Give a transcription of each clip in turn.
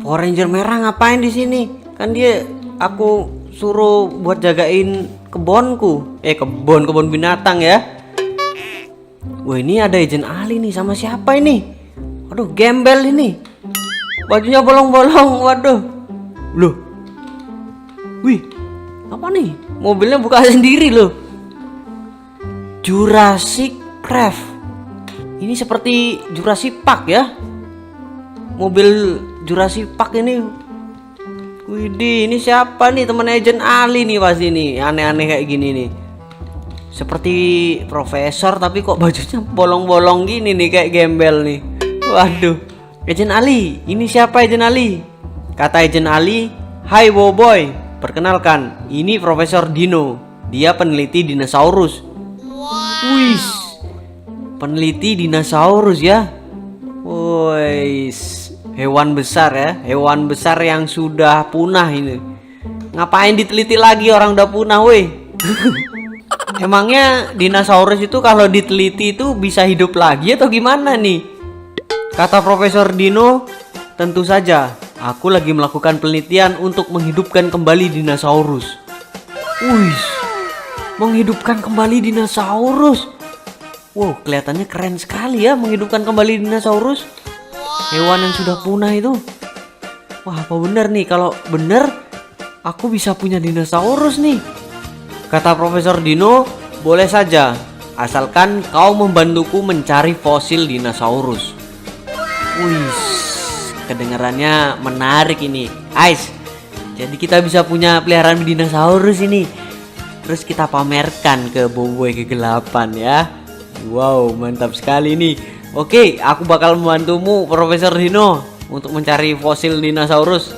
Power Ranger merah ngapain di sini? Kan dia aku suruh buat jagain kebonku. Kebun binatang ya. Wah, ini ada Agent Ali nih, sama siapa ini? Aduh, gembel ini. Bajunya bolong-bolong, waduh. Loh. Wih, apa nih? Mobilnya buka sendiri loh. Jurassic Craft. Ini seperti Jurassic Park ya. Mobil Jurassic Park ini. Widih, ini siapa nih? Teman Agent Ali nih pasti nih. Aneh-aneh kayak gini nih. Seperti profesor tapi kok bajunya bolong-bolong gini nih, kayak gembel nih. Waduh. Agent Ali, ini siapa Agent Ali? Kata Agent Ali, "Hai Boboiboy, perkenalkan, ini Profesor Dino. Dia peneliti dinosaurus." Wih, peneliti dinosaurus ya. Wih, hewan besar ya, hewan besar yang sudah punah ini. Ngapain diteliti lagi, orang udah punah, weh. Emangnya dinosaurus itu kalau diteliti itu bisa hidup lagi atau gimana nih? Kata Profesor Dino, "Tentu saja, aku lagi melakukan penelitian untuk menghidupkan kembali dinosaurus." Wih, menghidupkan kembali dinosaurus. Wow, kelihatannya keren sekali ya menghidupkan kembali dinosaurus. Hewan yang sudah punah itu. Wah, apa bener nih? Kalau bener, aku bisa punya dinosaurus nih. Kata Profesor Dino, "Boleh saja, asalkan kau membantuku mencari fosil dinosaurus." Wih, kedengarannya menarik ini. Ais, jadi kita bisa punya peliharaan dinosaurus ini. Terus kita pamerkan ke Boboiboy kegelapan ya. Wow, mantap sekali nih. Oke, aku bakal membantumu Profesor Dino untuk mencari fosil dinosaurus.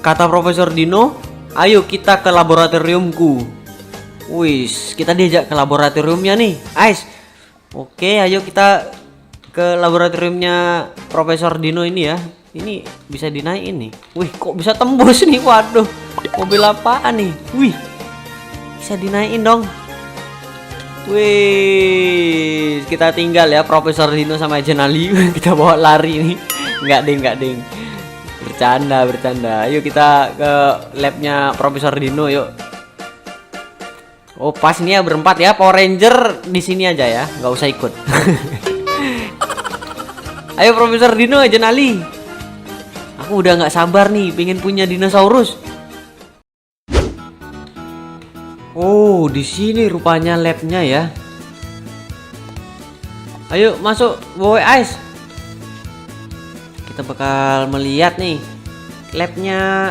Kata Profesor Dino, "Ayo kita ke laboratoriumku." Wis, kita diajak ke laboratoriumnya nih, Ais. Oke, ayo kita ke laboratoriumnya Profesor Dino ini ya. Ini bisa dinaikin nih. Wih, kok bisa tembus nih? Waduh, mobil apaan nih? Wih, bisa dinaikin dong. Wih, kita tinggal ya Profesor Dino sama Agent Ali. Kita bawa lari nih. Enggak ding. Bercanda. Ayo kita ke labnya Profesor Dino yuk. Oh, pas nih ya berempat ya. Power Ranger di sini aja ya, nggak usah ikut. Ayo Profesor Dino, Agent Ali. Aku udah nggak sabar nih, pengen punya dinosaurus. Oh, di sini rupanya labnya ya. Ayo masuk, Boy Ice. Kita bakal melihat nih labnya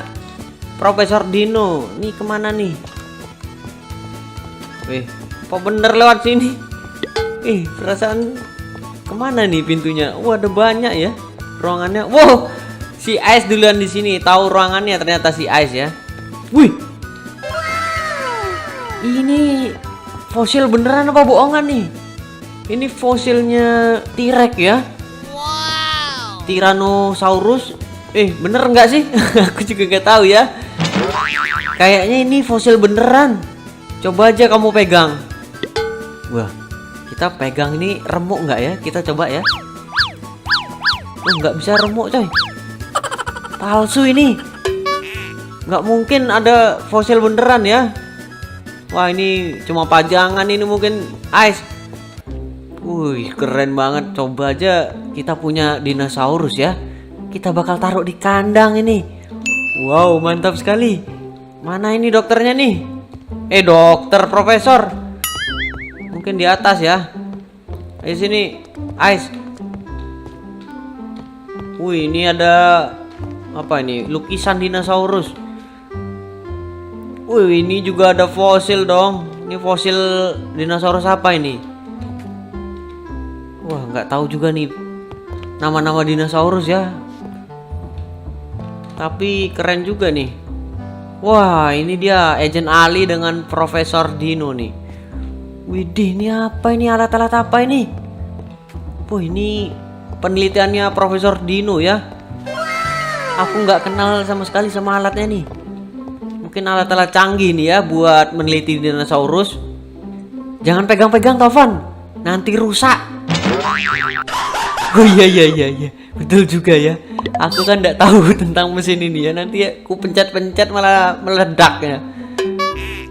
Profesor Dino. Nih kemana nih? Wih, kok bener lewat sini? Perasaan kemana nih pintunya? Wah, ada banyak ya ruangannya. Wow, si Ice duluan di sini. Tahu ruangannya ternyata si Ice ya. Wih, ini fosil beneran apa bohongan nih? Ini fosilnya T-Rex ya. Wow. Tyrannosaurus. Bener nggak sih? Aku juga nggak tahu ya. Kayaknya ini fosil beneran. Coba aja kamu pegang. Wah, kita pegang ini remuk nggak ya? Kita coba ya. Oh, nggak bisa remuk coy. Palsu ini. Nggak mungkin ada fosil beneran ya. Wah, ini cuma pajangan ini mungkin, Ice. Wih, keren banget. Coba aja kita punya dinosaurus ya. Kita bakal taruh di kandang ini. Wow, mantap sekali. Mana ini dokternya nih? Dokter Profesor. Mungkin di atas ya. Ayo sini, Ice. Wih, ini ada apa ini? Lukisan dinosaurus. Wih, ini juga ada fosil dong. Ini fosil dinosaurus apa ini? Wah, nggak tahu juga nih nama-nama dinosaurus ya. Tapi keren juga nih. Wah, ini dia Agent Ali dengan Profesor Dino nih. Widih, ini apa ini? Alat-alat apa ini? Wah, ini penelitiannya Profesor Dino ya. Aku nggak kenal sama sekali sama alatnya nih. Mungkin alat-alat canggih nih ya buat meneliti dinosaurus. Jangan pegang-pegang, Tovan, nanti rusak. Oh iya, betul juga ya. Aku kan nggak tahu tentang mesin ini ya. Nanti ya, aku pencet-pencet malah meledak ya.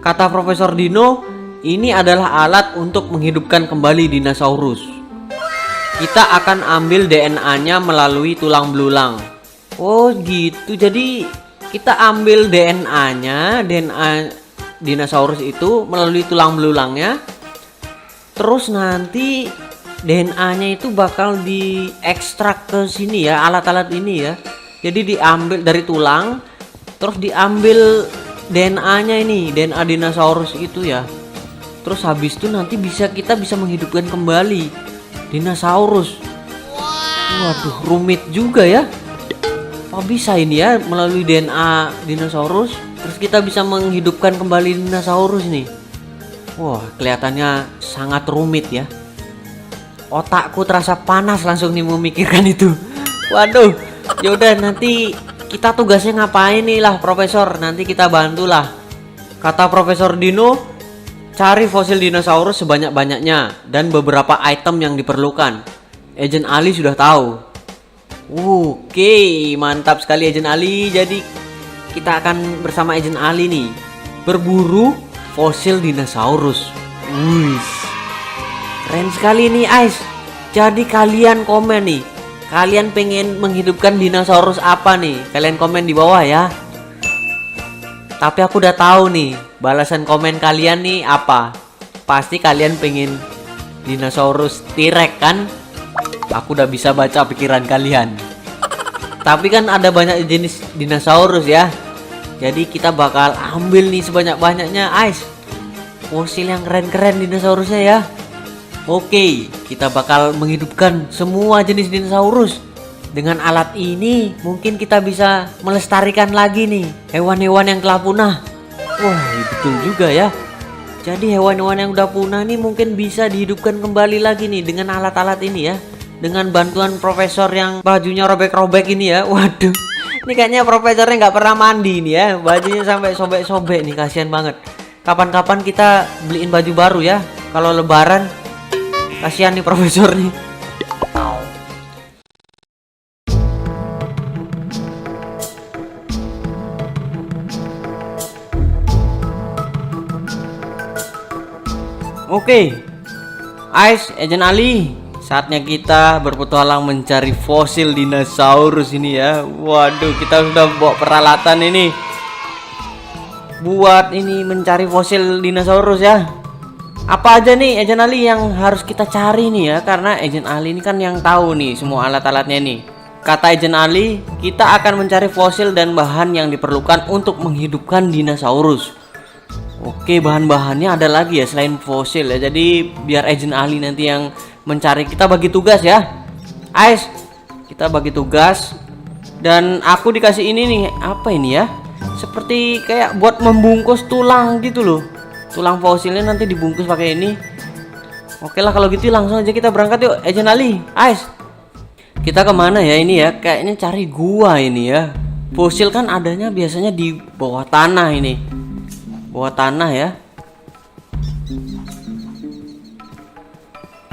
Kata Profesor Dino, ini adalah alat untuk menghidupkan kembali dinosaurus. Kita akan ambil DNA-nya melalui tulang belulang. Oh gitu, jadi kita ambil DNA dinosaurus itu melalui tulang belulangnya. Terus nanti DNA-nya itu bakal diekstrak ke sini ya, alat-alat ini ya. Jadi diambil dari tulang, terus diambil DNA-nya ini, DNA dinosaurus itu ya. Terus habis itu nanti kita bisa menghidupkan kembali dinosaurus. Waduh, rumit juga ya. Kok bisa ini ya melalui DNA dinosaurus, terus kita bisa menghidupkan kembali dinosaurus nih. Wah, kelihatannya sangat rumit ya. Otakku terasa panas langsung nih memikirkan itu. Waduh, yaudah nanti kita tugasnya ngapain nih lah Profesor? Nanti kita bantulah. Kata Profesor Dino, cari fosil dinosaurus sebanyak-banyaknya dan beberapa item yang diperlukan. Agent Ali sudah tahu. Oke, mantap sekali Agent Ali. Jadi kita akan bersama Agent Ali nih berburu fosil dinosaurus. Wih, keren sekali nih Ice. Jadi kalian komen nih, kalian pengen menghidupkan dinosaurus apa nih? Kalian komen di bawah ya. Tapi aku udah tahu nih balasan komen kalian nih apa. Pasti kalian pengen dinosaurus T-Rex kan? Aku udah bisa baca pikiran kalian. Tapi kan ada banyak jenis dinosaurus ya. Jadi kita bakal ambil nih sebanyak-banyaknya Ice, fosil yang keren-keren dinosaurusnya ya. Oke, kita bakal menghidupkan semua jenis dinosaurus. Dengan alat ini mungkin kita bisa melestarikan lagi nih hewan-hewan yang telah punah. Wah, betul juga ya. Jadi hewan-hewan yang udah punah nih mungkin bisa dihidupkan kembali lagi nih dengan alat-alat ini ya. Dengan bantuan profesor yang bajunya robek-robek ini ya. Waduh, ini kayaknya profesornya nggak pernah mandi nih ya. Bajunya sampai sobek-sobek nih, kasihan banget. Kapan-kapan kita beliin baju baru ya. Kalau lebaran, kasihan nih profesor nih. Oke, Ice, Agent Ali, saatnya kita berpetualang mencari fosil dinosaurus ini ya. Waduh, kita sudah bawa peralatan ini buat ini mencari fosil dinosaurus ya. Apa aja nih Agent Ali yang harus kita cari nih ya? Karena Agent Ali ini kan yang tahu nih semua alat-alatnya nih. Kata Agent Ali, kita akan mencari fosil dan bahan yang diperlukan untuk menghidupkan dinosaurus. Oke, bahan-bahannya ada lagi ya selain fosil ya. Jadi biar Agent Ali nanti yang mencari, kita bagi tugas ya. Ice, kita bagi tugas. Dan aku dikasih ini nih, apa ini ya? Seperti kayak buat membungkus tulang gitu loh. Tulang fosilnya nanti dibungkus pakai ini. Oke lah kalau gitu langsung aja kita berangkat yuk Agent Ali. Ice, kita kemana ya ini ya? Kayaknya cari gua ini ya. Fosil kan adanya biasanya di bawah tanah ini. Bawah tanah ya.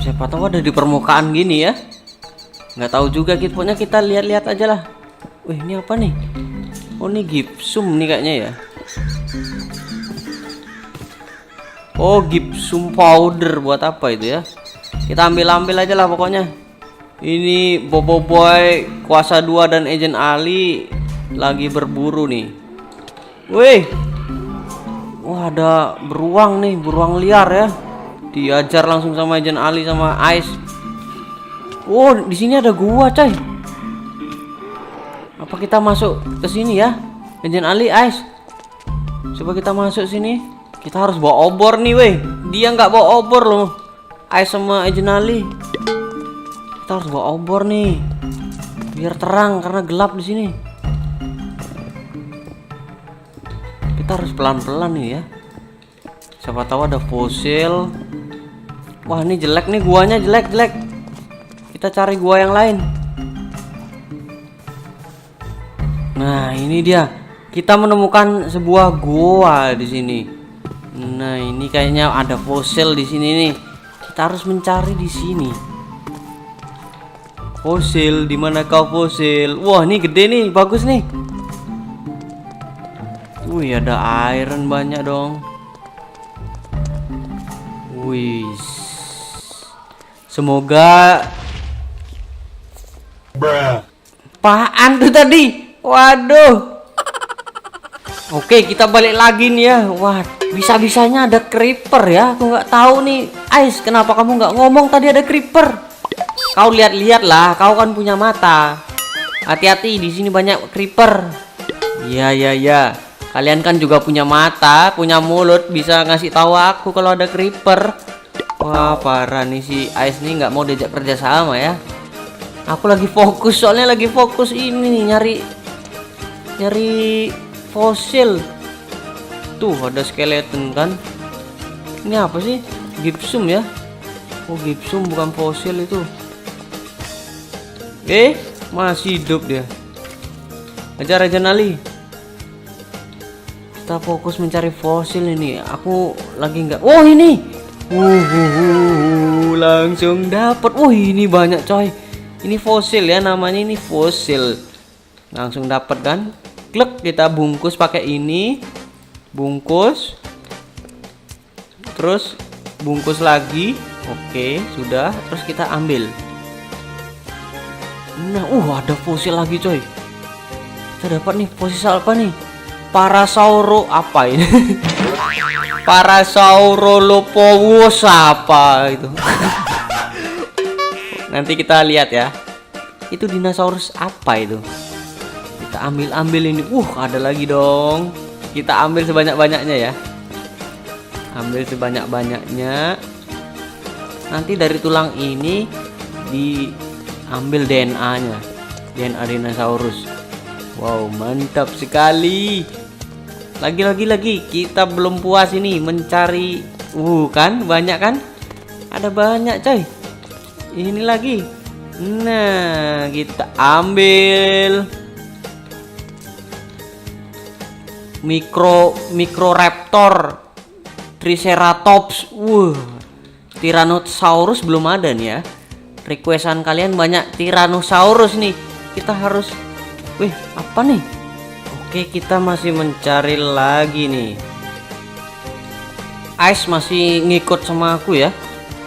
Siapa tahu ada di permukaan gini ya. Nggak tahu juga, pokoknya kita lihat-lihat aja lah. Wih, ini apa nih? Oh, ini gipsum nih kayaknya ya. Oh, gipsum powder buat apa itu ya? Kita ambil aja lah pokoknya. Ini Bobo Boy, Kuasa 2 dan Agent Ali lagi berburu nih. Wih. Wah, ada beruang nih, beruang liar ya. Diajar langsung sama Agent Ali sama Ice. Oh, di sini ada gua, coy. Apa kita masuk ke sini ya? Agent Ali, Ice. Coba kita masuk sini. Kita harus bawa obor nih, weh. Dia nggak bawa obor loh. Ice sama Agent Ali. Kita harus bawa obor nih. Biar terang karena gelap di sini. Kita harus pelan-pelan nih ya. Siapa tahu ada fosil. Wah, ini jelek nih, guanya jelek. Kita cari gua yang lain. Nah, ini dia. Kita menemukan sebuah gua di sini. Nah, ini kayaknya ada fosil di sini nih. Kita harus mencari di sini. Fosil, di mana kau fosil? Wah, ini gede nih, bagus nih. Wih, ada iron banyak dong. Wih. Semoga apaan tuh tadi? Waduh. Oke, kita balik lagi nih ya. Wah, bisa-bisanya ada creeper ya. Aku nggak tahu nih. Ais, kenapa kamu nggak ngomong tadi ada creeper? Kau lihat-lihat lah, kau kan punya mata. Hati-hati, di sini banyak creeper. Ya. Kalian kan juga punya mata, punya mulut, bisa ngasih tahu aku kalau ada creeper. Wah, parah nih si Ais nih, nggak mau diajak kerja sama ya. Aku lagi fokus, soalnya lagi fokus ini nih, nyari fosil. Tuh ada skeleton kan. Ini apa sih? Gypsum ya. Oh, gypsum bukan fosil itu. Masih hidup dia. Ajar aja Nali. Kita fokus mencari fosil ini. Aku lagi nggak. Oh, ini. Langsung dapat. Ini banyak coy. Ini fosil ya, namanya ini fosil. Langsung dapat kan? Klik, kita bungkus pakai ini. Bungkus. Terus bungkus lagi. Oke, sudah. Terus kita ambil. Nah, ada fosil lagi coy. Kita dapat nih fosil apa nih? Parasauro apa ini? Parasaurolophus apa itu? Nanti kita lihat ya. Itu dinosaurus apa itu? Kita ambil ini. Ada lagi dong. Kita ambil sebanyak-banyaknya ya. Ambil sebanyak-banyaknya. Nanti dari tulang ini diambil DNA-nya. DNA dinosaurus. Wow, mantap sekali. Lagi. Kita belum puas ini mencari. Kan banyak kan? Ada banyak coy. Ini lagi. Nah, kita ambil Microraptor, Triceratops. Tyrannosaurus belum ada nih ya. Requestan kalian banyak Tyrannosaurus nih. Kita harus. Apa nih? Oke, kita masih mencari lagi nih. Ice masih ngikut sama aku ya.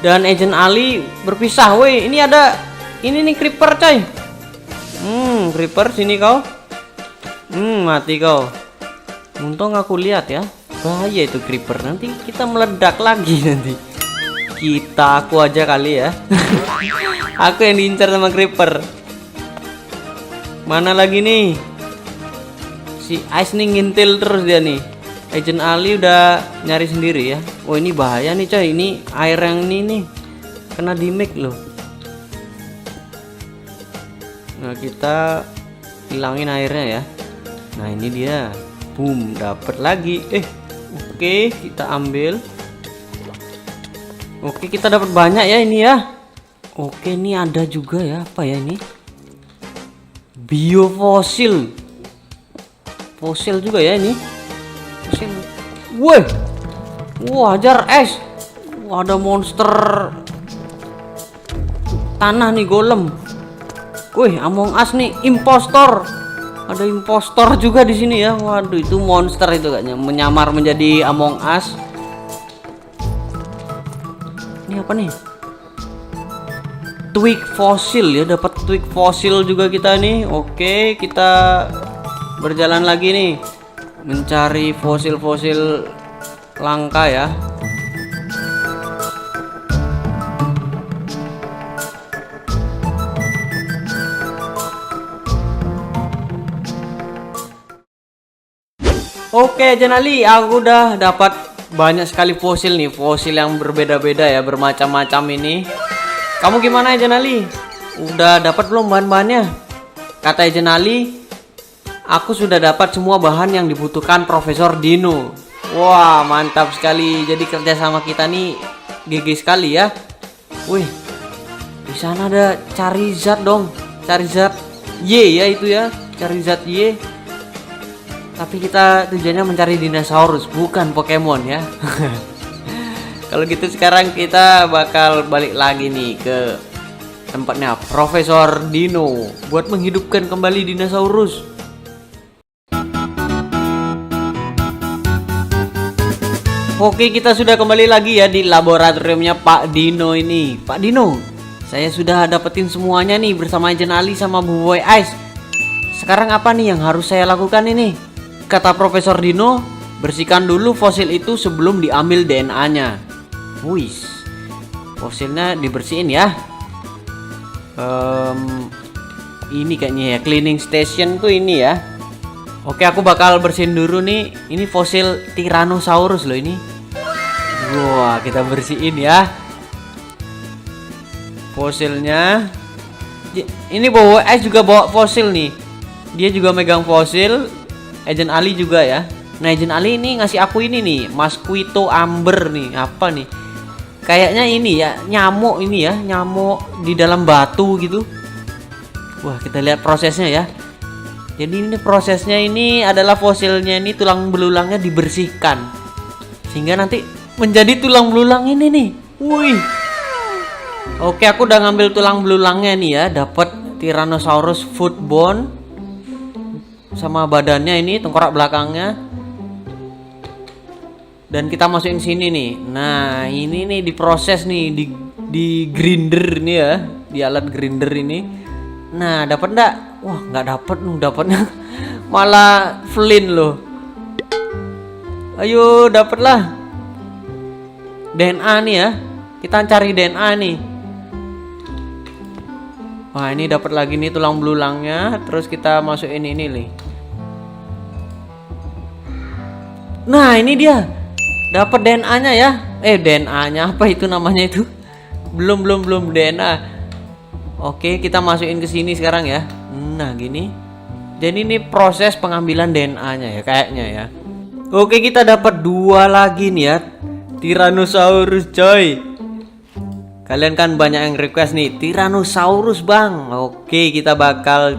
Dan Agent Ali berpisah. Ini ada ini nih creeper coy. Creeper sini kau. Mati kau. Untung aku lihat ya. Bahaya itu creeper. Nanti kita meledak lagi nanti. Aku aja kali ya. Aku yang diincar sama creeper. Mana lagi nih? Si Ice nih ngintil terus dia nih. Agent Ali udah nyari sendiri ya. Ini bahaya nih coy. Ini air yang ini nih kena damage loh. Nah, kita hilangin airnya ya. Nah, ini dia. Boom, dapat lagi. Oke, kita ambil. Oke, kita dapat banyak ya ini ya. Oke, ini ada juga ya. Apa ya ini? Biofosil. Fosil juga ya ini. Fosil. Hajar es. Ada monster tanah nih, golem. Among Us nih, impostor. Ada impostor juga di sini ya. Waduh, itu monster itu kayaknya menyamar menjadi Among Us. Ini apa nih? Twig fosil ya, dapat twig fosil juga kita nih. Oke, kita berjalan lagi nih mencari fosil-fosil langka ya. Oke, Jenali, aku udah dapat banyak sekali fosil nih, fosil yang berbeda-beda ya, bermacam-macam ini. Kamu gimana, Jenali? Udah dapat belum bahan-bahannya? Kata Jenali, aku sudah dapat semua bahan yang dibutuhkan Profesor Dino. Wah, mantap sekali. Jadi kerja sama kita nih GG sekali ya. Di sana ada Charizard dong. Charizard Y ya itu ya, Charizard Y. Tapi kita tujuannya mencari dinosaurus, bukan Pokemon ya. Kalau gitu sekarang kita bakal balik lagi nih ke tempatnya Profesor Dino buat menghidupkan kembali dinosaurus. Oke, kita sudah kembali lagi ya di laboratoriumnya Pak Dino ini. Pak Dino, saya sudah dapetin semuanya nih bersama Agent Ali sama Bu Boy Ice. Sekarang apa nih yang harus saya lakukan ini? Kata Profesor Dino, bersihkan dulu fosil itu sebelum diambil DNA-nya. Wis, fosilnya dibersihin ya. Ini kayaknya ya, cleaning station tuh ini ya. Oke, aku bakal bersihin dulu nih. Ini fosil Tyrannosaurus loh ini. Wah, kita bersihin ya fosilnya. Ini bawa juga bawa fosil nih. Dia juga megang fosil. Agent Ali juga ya. Nah, Agent Ali ini ngasih aku ini nih, Mosquito Amber nih. Apa nih? Kayaknya ini ya, nyamuk ini ya, nyamuk di dalam batu gitu. Wah, kita lihat prosesnya ya. Jadi ini prosesnya ini adalah fosilnya ini, tulang belulangnya dibersihkan sehingga nanti menjadi tulang belulang ini nih. Wih. Oke, aku udah ngambil tulang belulangnya nih ya, dapat Tyrannosaurus foot bone sama badannya ini, tengkorak belakangnya. Dan kita masukin sini nih. Nah, ini nih diproses nih di grinder nih ya, di alat grinder ini. Nah, dapat enggak? Wah, nggak dapat, dapatnya malah flint loh. Ayo, dapatlah DNA nih ya. Kita cari DNA nih. Wah, ini dapat lagi nih tulang belulangnya. Terus kita masukin ini nih. Nah, ini dia. Dapat DNA-nya ya. DNA-nya apa itu namanya itu? Belum DNA. Oke, kita masukin ke sini sekarang ya. Nah, gini. Jadi ini proses pengambilan DNA-nya ya kayaknya ya. Oke, kita dapat 2 lagi nih ya. Tyrannosaurus coy. Kalian kan banyak yang request nih, Tyrannosaurus bang. Oke, kita bakal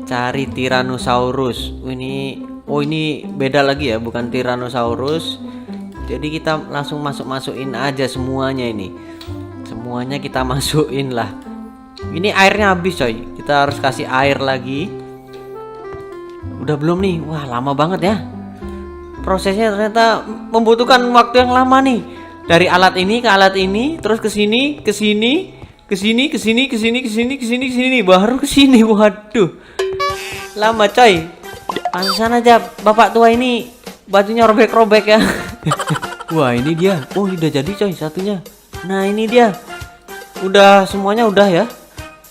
cari Tyrannosaurus. Ini beda lagi ya, bukan Tyrannosaurus. Jadi kita langsung masukin aja semuanya ini. Semuanya kita masukin lah. Ini airnya habis coy. Kita harus kasih air lagi. Udah belum nih? Wah, lama banget ya. Prosesnya ternyata membutuhkan waktu yang lama nih. Dari alat ini ke alat ini, terus ke sini, ke sini, ke sini, ke sini, ke sini, ke sini, ke sini, ke sini, baru ke sini. Waduh. Lama coy. Pantesan aja bapak tua ini bajunya robek-robek ya. Wah, ini dia. Oh, udah jadi coy satunya. Nah, ini dia. Udah semuanya udah ya.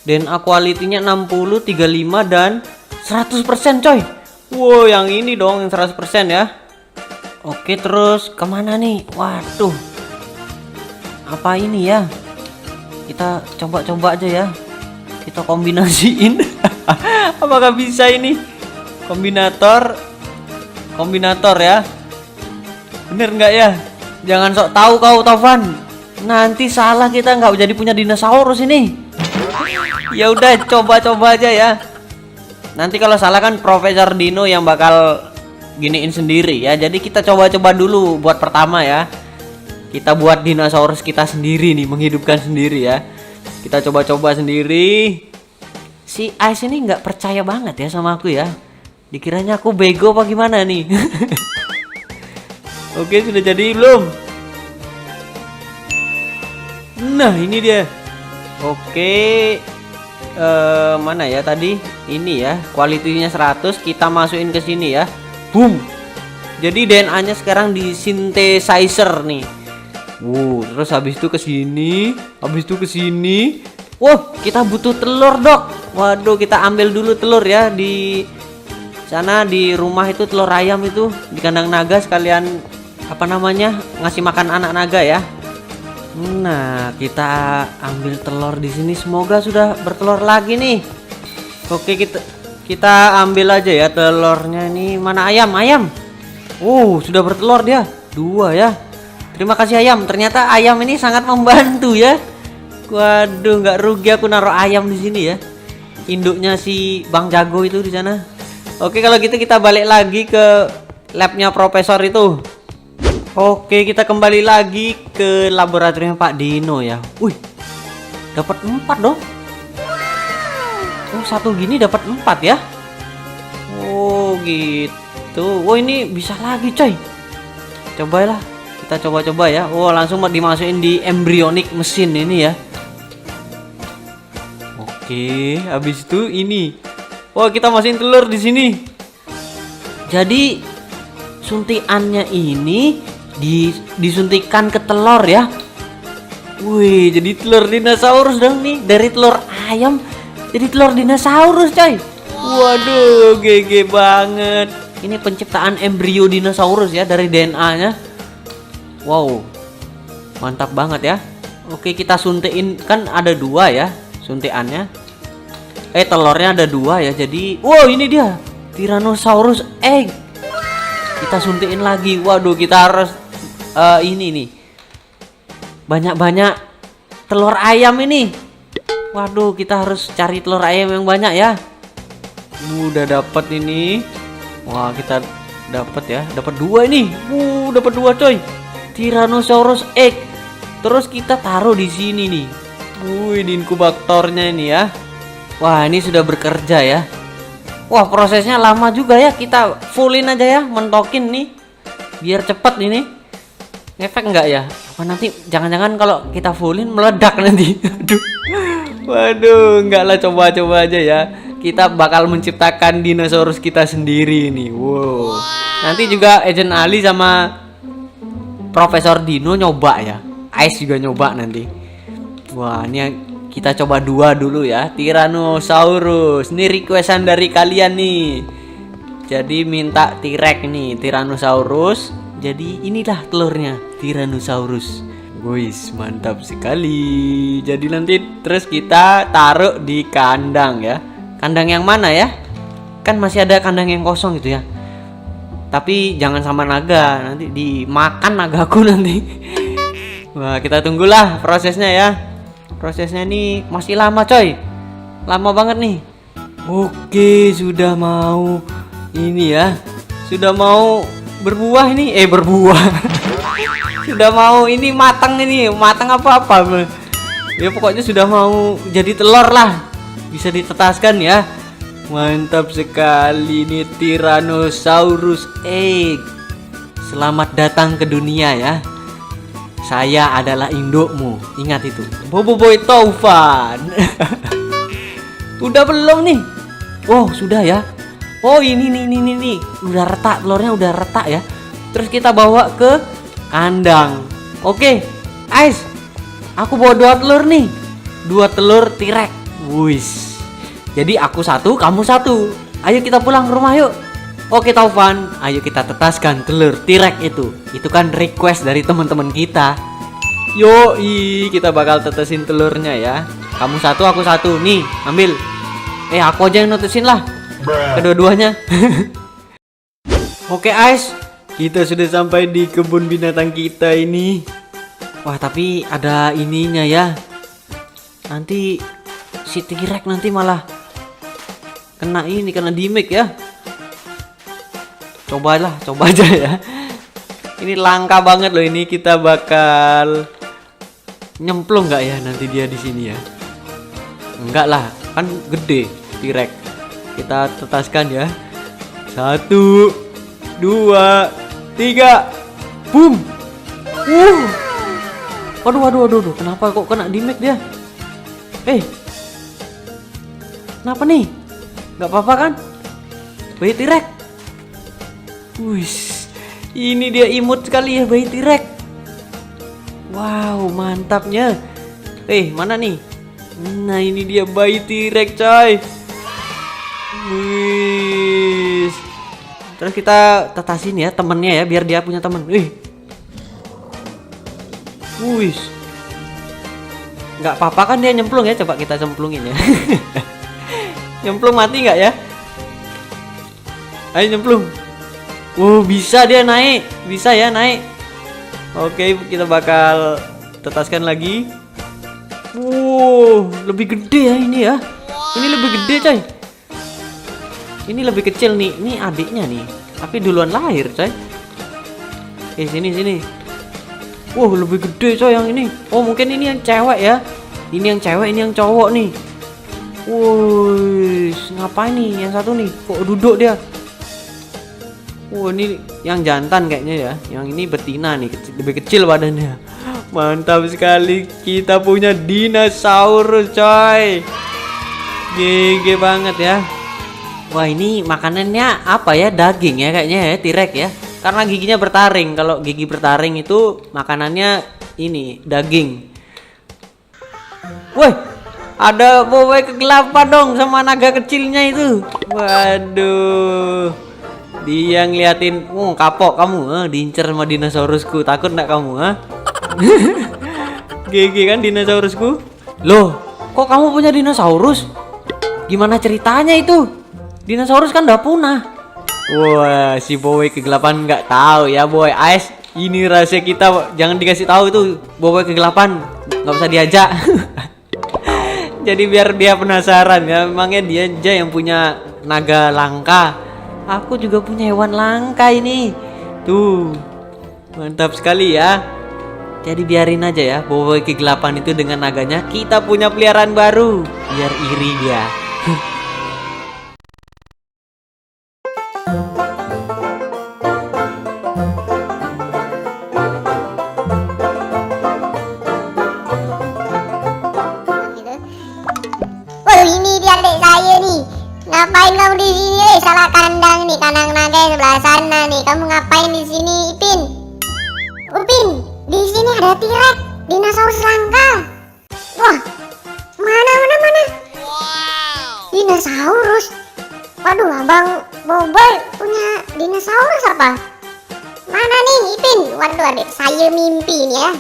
DNA quality-nya 60, 35 dan 100% coy. Wow, yang ini dong yang 100% ya. Oke, terus kemana nih? Waduh, apa ini ya? Kita coba-coba aja ya. Kita kombinasiin. Apakah bisa ini? Kombinator ya. Bener nggak ya? Jangan sok tahu kau, Taufan. Nanti salah, kita nggak jadi punya dinosaurus ini. Ya udah, coba-coba aja ya. Nanti kalau salah kan Profesor Dino yang bakal giniin sendiri ya. Jadi kita coba-coba dulu buat pertama ya. Kita buat dinosaurus kita sendiri nih, menghidupkan sendiri ya. Kita coba-coba sendiri. Si Ice ini nggak percaya banget ya sama aku ya. Dikiranya aku bego apa gimana nih? Oke, sudah jadi belum? Nah, ini dia. Oke, mana ya tadi? Ini ya, kualitinya 100. Kita masukin ke sini ya. Boom. Jadi DNA-nya sekarang di synthesizer nih. Terus habis itu ke sini, habis itu ke sini. Wah, kita butuh telur, Dok. Waduh, kita ambil dulu telur ya di sana di rumah itu, telur ayam itu di kandang naga, sekalian apa namanya? Ngasih makan anak naga ya. Nah, kita ambil telur di sini, semoga sudah bertelur lagi nih. Oke, kita ambil aja ya telurnya ini. Mana ayam? Sudah bertelur dia 2 ya. Terima kasih ayam. Ternyata ayam ini sangat membantu ya. Waduh, nggak rugi aku naruh ayam di sini ya. Induknya si Bang Jago itu di sana. Oke, kalau gitu kita balik lagi ke labnya Profesor itu. Oke, kita kembali lagi ke laboratorium Pak Dino ya. Wih, dapat 4 dong. Oh, satu gini dapat 4 ya. Oh gitu. Oh ini bisa lagi coy. Cobalah. Kita coba-coba ya. Oh langsung dimasukin di embryonic mesin ini ya. Oke, habis itu ini. Wah kita masukin telur di sini. Jadi suntikannya ini disuntikan ke telur ya. Wih, jadi telur dinosaurus dong nih. Dari telur ayam jadi telur dinosaurus coy. Waduh, GG banget. Ini penciptaan embrio dinosaurus ya dari DNA-nya. Wow, mantap banget ya. Oke, kita suntikin, kan ada 2 ya suntikannya. Telurnya ada 2 ya. Jadi, wow ini dia Tyrannosaurus egg. Kita suntikin lagi. Waduh, kita harus ini nih. Banyak-banyak telur ayam ini. Waduh, kita harus cari telur ayam yang banyak ya. Udah dapat ini. Wah, kita dapat ya. Dapat 2 ini. Dapat 2 coy. Tyrannosaurus egg. Terus kita taruh di sini nih. Di inkubatornya ini ya. Wah, ini sudah bekerja ya. Wah, prosesnya lama juga ya. Kita fullin aja ya, mentokin nih. Biar cepat ini. Efek enggak ya? Apa nanti jangan-jangan kalau kita fullin meledak nanti. Aduh. Waduh, enggak lah, coba-coba aja ya. Kita bakal menciptakan dinosaurus kita sendiri nih. Wow. Nanti juga Agent Ali sama Profesor Dino nyoba ya. Ice juga nyoba nanti. Wah, ini kita coba 2 dulu ya. Tyrannosaurus. Ini requestan dari kalian nih. Jadi minta T-Rex nih, Tyrannosaurus. Jadi inilah telurnya, Tyrannosaurus. Guys, mantap sekali. Jadi nanti terus kita taruh di kandang ya. Kandang yang mana ya? Kan masih ada kandang yang kosong gitu ya. Tapi jangan sama naga, nanti dimakan nagaku nanti. Wah, kita tunggulah prosesnya ya. Prosesnya ini masih lama coy. Lama banget nih. Oke, sudah mau ini ya. Sudah mau berbuah ini. Berbuah. Sudah mau ini matang apa-apa. Ya pokoknya sudah mau jadi telur lah. Bisa ditetaskan ya. Mantap sekali nih Tyrannosaurus egg. Selamat datang ke dunia ya. Saya adalah indukmu. Ingat itu. Boboiboy Taufan. Udah belum nih? Oh, sudah ya. Oh, ini. Udah retak telurnya, udah retak ya. Terus kita bawa ke kandang. Oke, Ice. Aku bawa 2 telur nih. 2 telur T-Rex. Wis. Jadi aku 1, kamu 1. Ayo kita pulang ke rumah yuk. Oke Taufan, ayo kita tetaskan telur T-Rex itu. Itu kan request dari teman-teman kita. Yoi, kita bakal tetesin telurnya ya. Kamu 1, aku 1. Nih, ambil. Aku aja yang netesin lah. Kedua-duanya. Oke Ice, kita sudah sampai di kebun binatang kita ini. Wah, tapi ada ininya ya. Nanti si T-Rex nanti malah kena damage ya. Coba aja ya. Ini langka banget loh ini. Kita bakal nyemplung nggak ya nanti dia di sini ya? Enggak lah, kan gede T-Rex. Kita tetaskan ya. 1, 2, 3. Boom. Waduh. Kenapa kok kena damage dia? Kenapa nih? Nggak apa-apa kan? Bayi T-Rex. Ini dia imut sekali ya bayi T-Rex. Wow, mantapnya. Mana nih? Nah, ini dia bayi T-Rex coy. Terus kita tetasin ya temennya ya, biar dia punya temen. Nggak apa-apa kan dia nyemplung ya. Coba kita cemplungin ya. Nyemplung mati nggak ya? Ayo nyemplung. Bisa dia naik. Bisa ya naik. Oke, kita bakal tetaskan lagi. Lebih gede ya ini ya. Ini lebih gede coy. Ini lebih kecil nih. Ini adiknya nih. Tapi duluan lahir coy. Sini. Lebih gede coy yang ini. Mungkin ini yang cewek ya. Ini yang cewek, ini yang cowok nih. Wih, ngapain nih yang satu nih? Kok duduk dia? Ini yang jantan kayaknya ya. Yang ini betina nih, lebih kecil badannya. Mantap sekali, kita punya dinosaurus coy. GG banget ya. Wah, ini makanannya apa ya? Daging ya kayaknya ya, T-Rex ya. Karena giginya bertaring. Kalau gigi bertaring itu makanannya ini daging. Woi, ada boboi kegelapan dong sama naga kecilnya itu. Waduh, dia ngeliatin, kapok kamu, diincer sama dinosaurusku. Takut nggak kamu, GG kan dinosaurusku. Loh, kok kamu punya dinosaurus? Gimana ceritanya itu? Dinosaurus kan udah punah. Wah, si boboi kegelapan nggak tahu ya, boy. Ais, ini rahasia kita, jangan dikasih tahu itu boboi kegelapan. Nggak usah diajak. Jadi biar dia penasaran ya, emangnya dia aja yang punya naga langka. Aku juga punya hewan langka ini. Tuh, mantap sekali ya. Jadi biarin aja ya, boboi kegelapan itu dengan naganya. Kita punya peliharaan baru, biar iri dia. Ini dia adik saya nih. Ngapain kamu di sini? Salah kandang nih, kandang naga sebelah sana nih. Kamu ngapain di sini, Ipin? Upin, di sini ada T-Rex, dinosaurus langka. Wah, mana? Dinosaurus. Waduh, Abang Boboy punya dinosaurus apa? Mana nih, Ipin? Waduh, adik saya mimpi nih ya.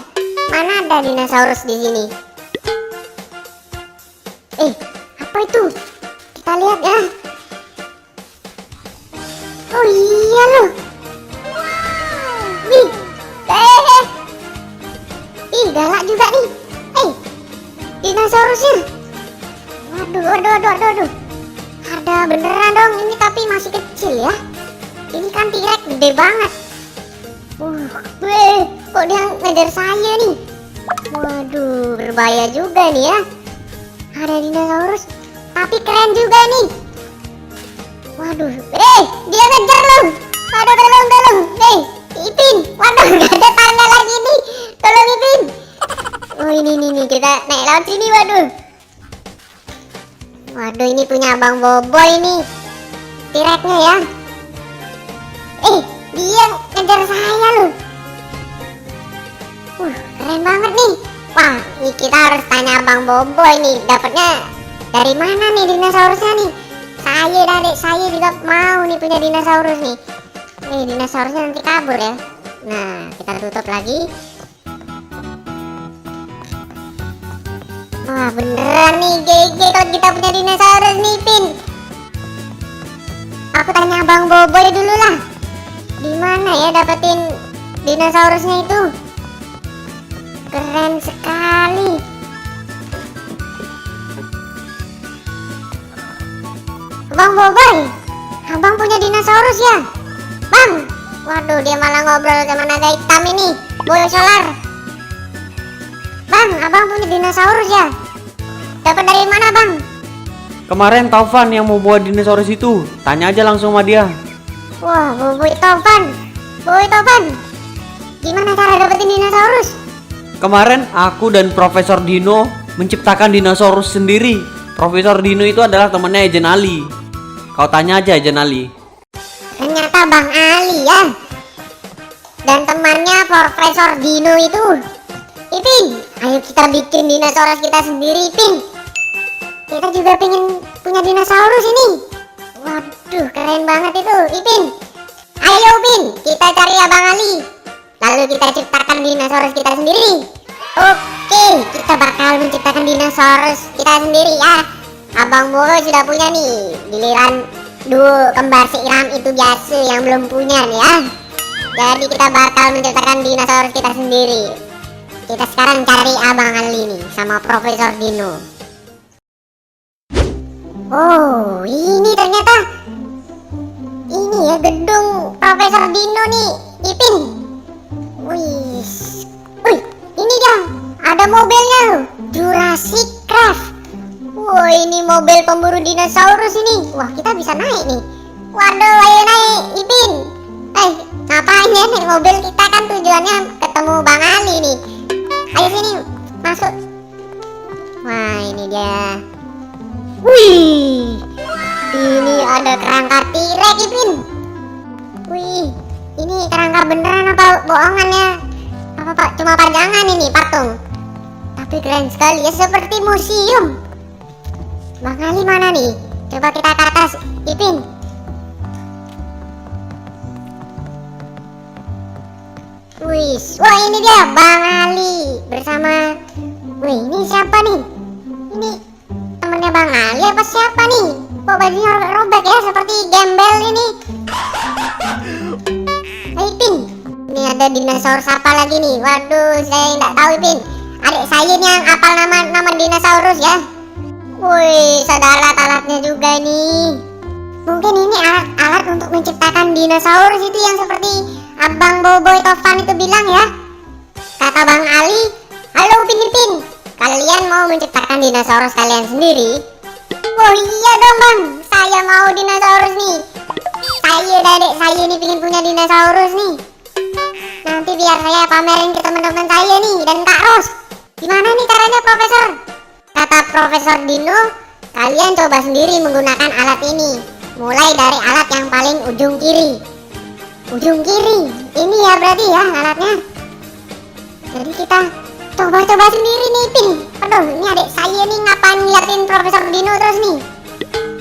Mana ada dinosaurus di sini? Apa itu? Kita lihat ya. Oh iya loh. Nih. Galak juga nih. Dinosaurusnya. Waduh. Ada beneran dong ini, tapi masih kecil ya. Ini kan T-Rex gede banget. Kok dia ngejar saya nih? Waduh, berbahaya juga nih ya. Ada dinosaurus, tapi keren juga nih. Waduh, dia ngejar loh. Aduh, tolong. Ipin, waduh, gak ada tanda lagi nih. Tolong Ipin. Oh ini kita naik laut sini, waduh. Waduh, ini punya Abang Boboy nih. T-Rex-nya ya. Dia ngejar saya loh. Keren banget nih. Wah, ini kita harus tanya Abang Boboy nih, dapatnya dari mana nih dinosaurusnya nih? Saya juga mau nih punya dinosaurus nih. Dinosaurusnya nanti kabur ya. Nah, kita tutup lagi. Wah, beneran nih, GG kalau kita punya dinosaurus nih, Pin. Aku tanya Abang Boboy dulu lah. Di mana ya dapetin dinosaurusnya itu? Keren sekali. Bang Boboy, Abang punya dinosaurus ya? Bang, waduh dia malah ngobrol sama naga hitam ini, boy solar. Bang, Abang punya dinosaurus ya? Dapat dari mana Bang? Kemarin Taufan yang mau bawa dinosaurus itu. Tanya aja langsung sama dia. Wah, Boy Taufan, gimana cara dapetin dinosaurus? Kemarin aku dan Profesor Dino menciptakan dinosaurus sendiri. Profesor Dino itu adalah temannya Ejen Ali. Kau tanya aja Ejen Ali. Ternyata Bang Ali ya. Dan temannya Profesor Dino itu. Ipin, ayo kita bikin dinosaurus kita sendiri, Ipin. Kita juga pengen punya dinosaurus ini. Waduh, keren banget itu, Ipin. Ayo Ipin, kita cari Abang Ali. Lalu kita ciptakan dinosaurus kita sendiri. Oke, kita bakal menciptakan dinosaurus kita sendiri ya. Abang Boboy sudah punya nih. Giliran duo kembar seiram itu biasa yang belum punya nih ya. Jadi kita bakal menciptakan dinosaurus kita sendiri. Kita sekarang cari Abang Ali nih sama Profesor Dino. Oh, ini ternyata ini ya gedung Profesor Dino nih, Ipin. Wih, ini dia, ada mobilnya loh, Jurassic Craft. Wah, ini mobil pemburu dinosaurus ini. Wah, kita bisa naik nih. Waduh, ayo naik, Ipin. Ngapain ya naik mobil kita, kan tujuannya ketemu Bang Ali nih. Ayo sini, masuk. Wah, ini dia. Wih, ini ada kerangka T-Rex, Ipin. Wih, ini kerangka beneran apa bohongan ya? Apa pak, cuma pajangan ini patung? Tapi keren sekali ya, seperti museum. Bang Ali mana nih? Coba kita ke atas, Ipin. Wih, wah ini dia Bang Ali bersama. Wih, ini siapa nih? Ini temennya Bang Ali apa siapa nih? Kok bajunya robek ya, seperti gembel ini. Ipin, ini ada dinosaurus apa lagi nih? Waduh, saya nggak tahu, Ipin. Adik saya ini yang hafal nama dinosaurus ya. Wih, saudara alatnya juga nih. Mungkin ini alat untuk menciptakan dinosaurus itu yang seperti Abang Boboy Tovan itu bilang ya. Kata Bang Ali, halo Ipin, kalian mau menciptakan dinosaurus kalian sendiri? Oh iya dong Bang, saya mau dinosaurus nih. Saya dan adik saya ini pengen punya dinosaurus nih. Nanti biar saya pamerin ke teman-teman saya nih dan Kak Ros. Gimana nih caranya, Profesor? Kata Profesor Dino, kalian coba sendiri menggunakan alat ini. Mulai dari alat yang paling ujung kiri. Ujung kiri, ini ya berarti ya alatnya. Jadi kita coba-coba sendiri nih, Pin. Aduh, ini adik saya nih ngapain ngeliatin Profesor Dino terus nih?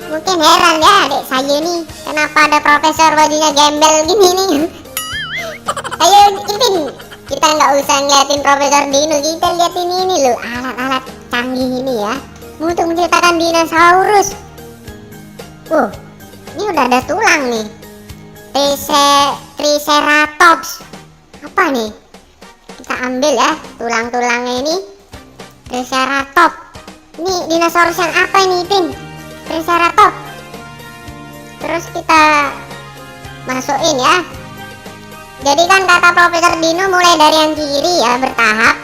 Mungkin heran ya adik saya nih, kenapa ada profesor bajunya gembel gini nih. Ayo Ipin, kita nggak usah ngeliatin Profesor Dino, kita liatin ini loh, alat-alat canggih ini ya, untuk menciptakan dinosaurus. Ini udah ada tulang nih. Triceratops. Apa nih? Kita ambil ya tulang-tulangnya ini. Triceratops. Ini dinosaurus yang apa ini, Pin? Triceratops. Terus kita masukin ya. Jadi kan kata Profesor Dino mulai dari yang kiri ya, bertahap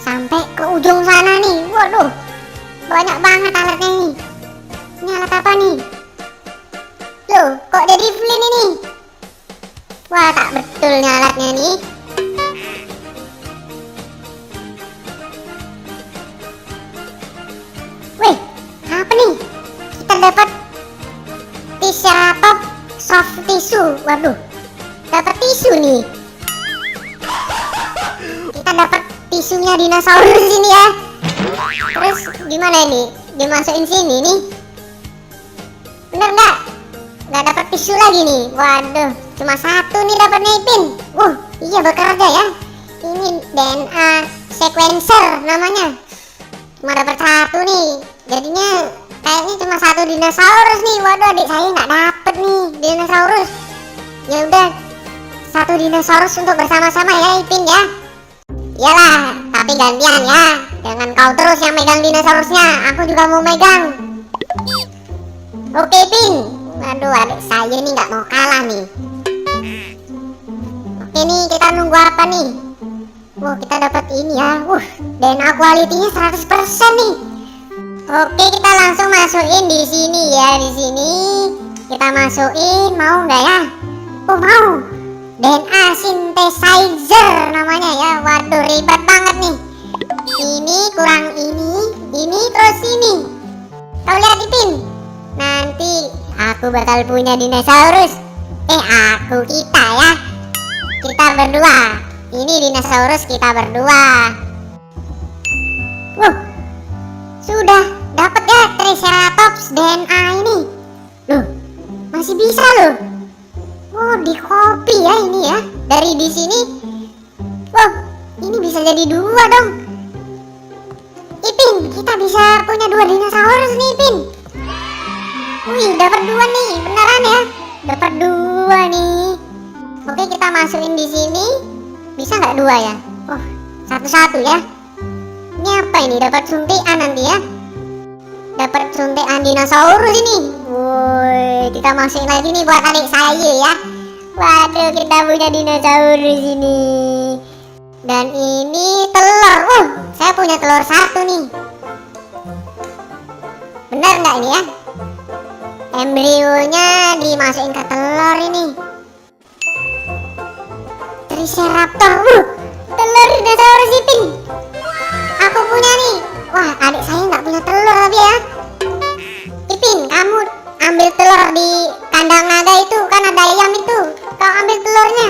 sampai ke ujung sana nih. Waduh, banyak banget alatnya nih. Ini alat apa nih? Loh, kok jadi flint ini? Wah, tak betul nih alatnya nih. Wih, apa nih? Kita dapat Triceratops soft tissue. Waduh, dapat tisu nih. Kita dapat tisunya dinosaurus ini ya. Terus gimana ini? Dimasukin sini nih. Bener nggak? Nggak dapat tisu lagi nih. Waduh, cuma satu nih dapatnya, Ipin. Iya bekerja ya. Ini DNA sequencer namanya. Cuma dapat satu nih. Jadinya kayaknya cuma satu dinosaurus nih. Waduh, adik saya nggak dapet nih dinosaurus. Ya udah, satu dinosaurus untuk bersama-sama ya, Ipin ya. Iyalah, tapi gantian ya. Jangan kau terus yang megang dinosaurusnya, aku juga mau megang. Oke, Ipin. Waduh, adik saya nih nggak mau kalah nih. Oke nih, kita nunggu apa nih? Kita dapat ini ya. DNA quality-nya 100% nih. Oke, kita langsung masukin di sini ya. Di sini kita masukin, mau nggak ya? Mau. DNA synthesizer namanya ya. Waduh, ribet banget nih. Ini kurang ini terus ini. Kau lihat, Ipin. Nanti aku bakal punya dinosaurus. Kita ya. Kita berdua. Ini dinosaurus kita berdua. Sudah dapat ya Triceratops DNA ini. Loh, masih bisa loh. Di copy ya ini ya. Dari di sini. Ini bisa jadi dua dong. Ipin, kita bisa punya dua dinosaurus nih, Ipin. Dapat dua nih, beneran ya? Dapat dua nih. Oke, kita masukin di sini. Bisa nggak dua ya? Satu-satu ya. Ini apa ini? Dapat suntikan nanti ya? Dapat suntikan dinosaurus ini. Kita masukin lagi nih buat adik saya ya. Waduh, kita punya dinosaurus ini. Dan ini telur. Saya punya telur satu nih. Bener nggak ini ya? Embrionya dimasukin ke telur ini. Triceratops. Telur dinosaurus Ipin. Aku punya nih. Wah, adik saya nggak punya telur tapi ya. Ipin, kamu ambil telur di kandang naga itu, kan ada ayam itu. Kau ambil telurnya.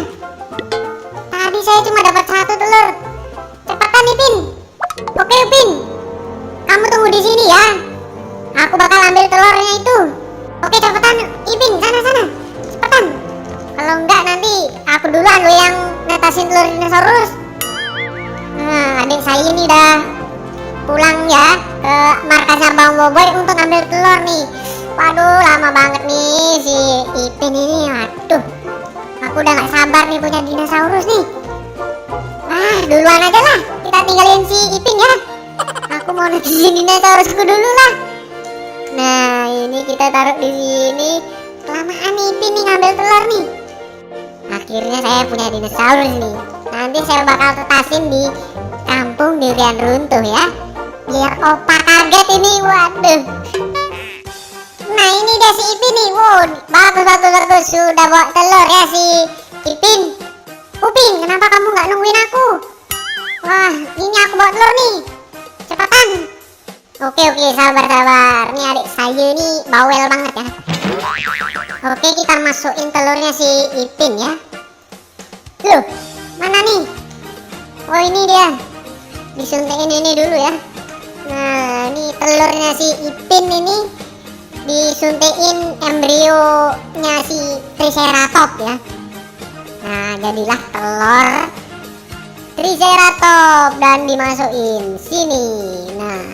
Tadi saya cuma dapat 1 telur. Cepetan Ipin. Oke Ipin, kamu tunggu di sini ya. Aku bakal ambil telurnya itu. Oke cepetan Ipin, sana. Cepetan. Kalau enggak nanti aku duluan lo yang netasin telur dinosaurus. Nah, adik saya ini udah pulang ya ke markasnya Bang Boboy untuk ambil telur nih. Waduh, lama banget nih si Ipin ini. Waduh, aku udah gak sabar nih punya dinosaurus nih. Duluan aja lah, kita tinggalin si Ipin ya. Aku mau netizen dinosaurusku dulu lah. Nah, ini kita taruh di sini. Kelamaan Ipin nih ngambil telur nih. Akhirnya saya punya dinosaurus nih. Nanti saya bakal tetasin di kampung durian runtuh ya, biar opa kaget ini. Waduh. Nah ini dia si Ipin nih. Wow, bagus. Sudah bawa telur ya si Ipin. Upin, kenapa kamu nggak nungguin aku? Wah, ini aku bawa telur nih. Cepetan. Oke, sabar. Nih adik saya nih bawel banget ya. Oke, kita masukin telurnya si Ipin ya. Loh, mana nih? Oh ini dia. Disuntikin ini dulu ya. Nah, ini telurnya si Ipin ini disuntikin embrionya si Triceratops ya. Nah, jadilah telur Triceratops dan dimasukin sini. Nah,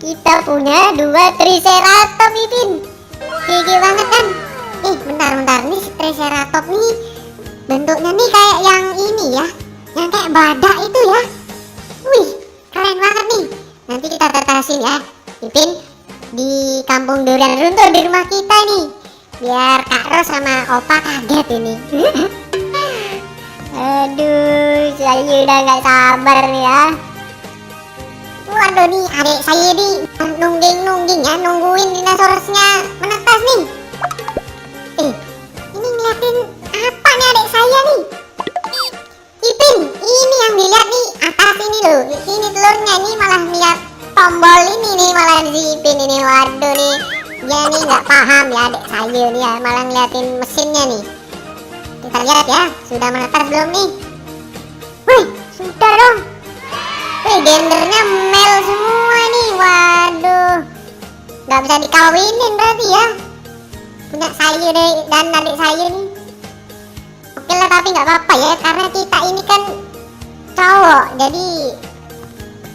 kita punya 2 Triceratops Ipin. Gigi banget kan? Bentar. Nih Triceratops nih bentuknya nih kayak yang ini ya, yang kayak badak itu ya. Wih, keren banget nih. Nanti kita tetasin ya Ipin di kampung durian runtuh di rumah kita nih, biar Kak Ros sama Opa kaget ini. Aduh, saya udah gak sabar ya. Waduh nih adik saya nih nungging ya, nungguin dinosaurusnya menetas nih. Ini ngeliatin apa nih adik saya nih? Ipin, ini yang dilihat nih atas ini loh. Ini telurnya nih malah lihat tombol ini nih, malah si Ipin ini. Waduh nih, dia nih nggak paham ya adik saya nih ya, malah ngeliatin mesinnya nih. Kita lihat ya, sudah menetas belum nih? Wih, sudah dong. Wih, gendernya mel semua nih. Waduh, nggak bisa dikawinin berarti ya. Punya saya deh dan adik saya nih. Oke lah, tapi nggak apa-apa ya, karena kita ini kan cowok, jadi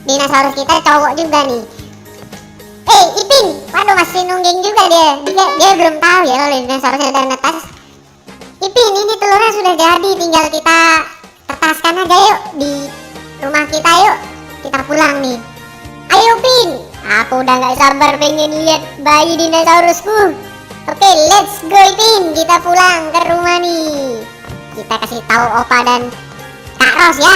dinosaurus kita cowok juga nih. Ipin, waduh masih nungging juga dia belum tahu ya kalau dinosaurusnya udah netas. Ipin, ini telurnya sudah jadi, tinggal kita tetaskan aja yuk di rumah kita yuk. Kita pulang nih. Ayo Pin, aku udah gak sabar pengen lihat bayi dinosaurusku. Oke, let's go Pin, kita pulang ke rumah nih. Kita kasih tahu Opa dan Kak Ros ya.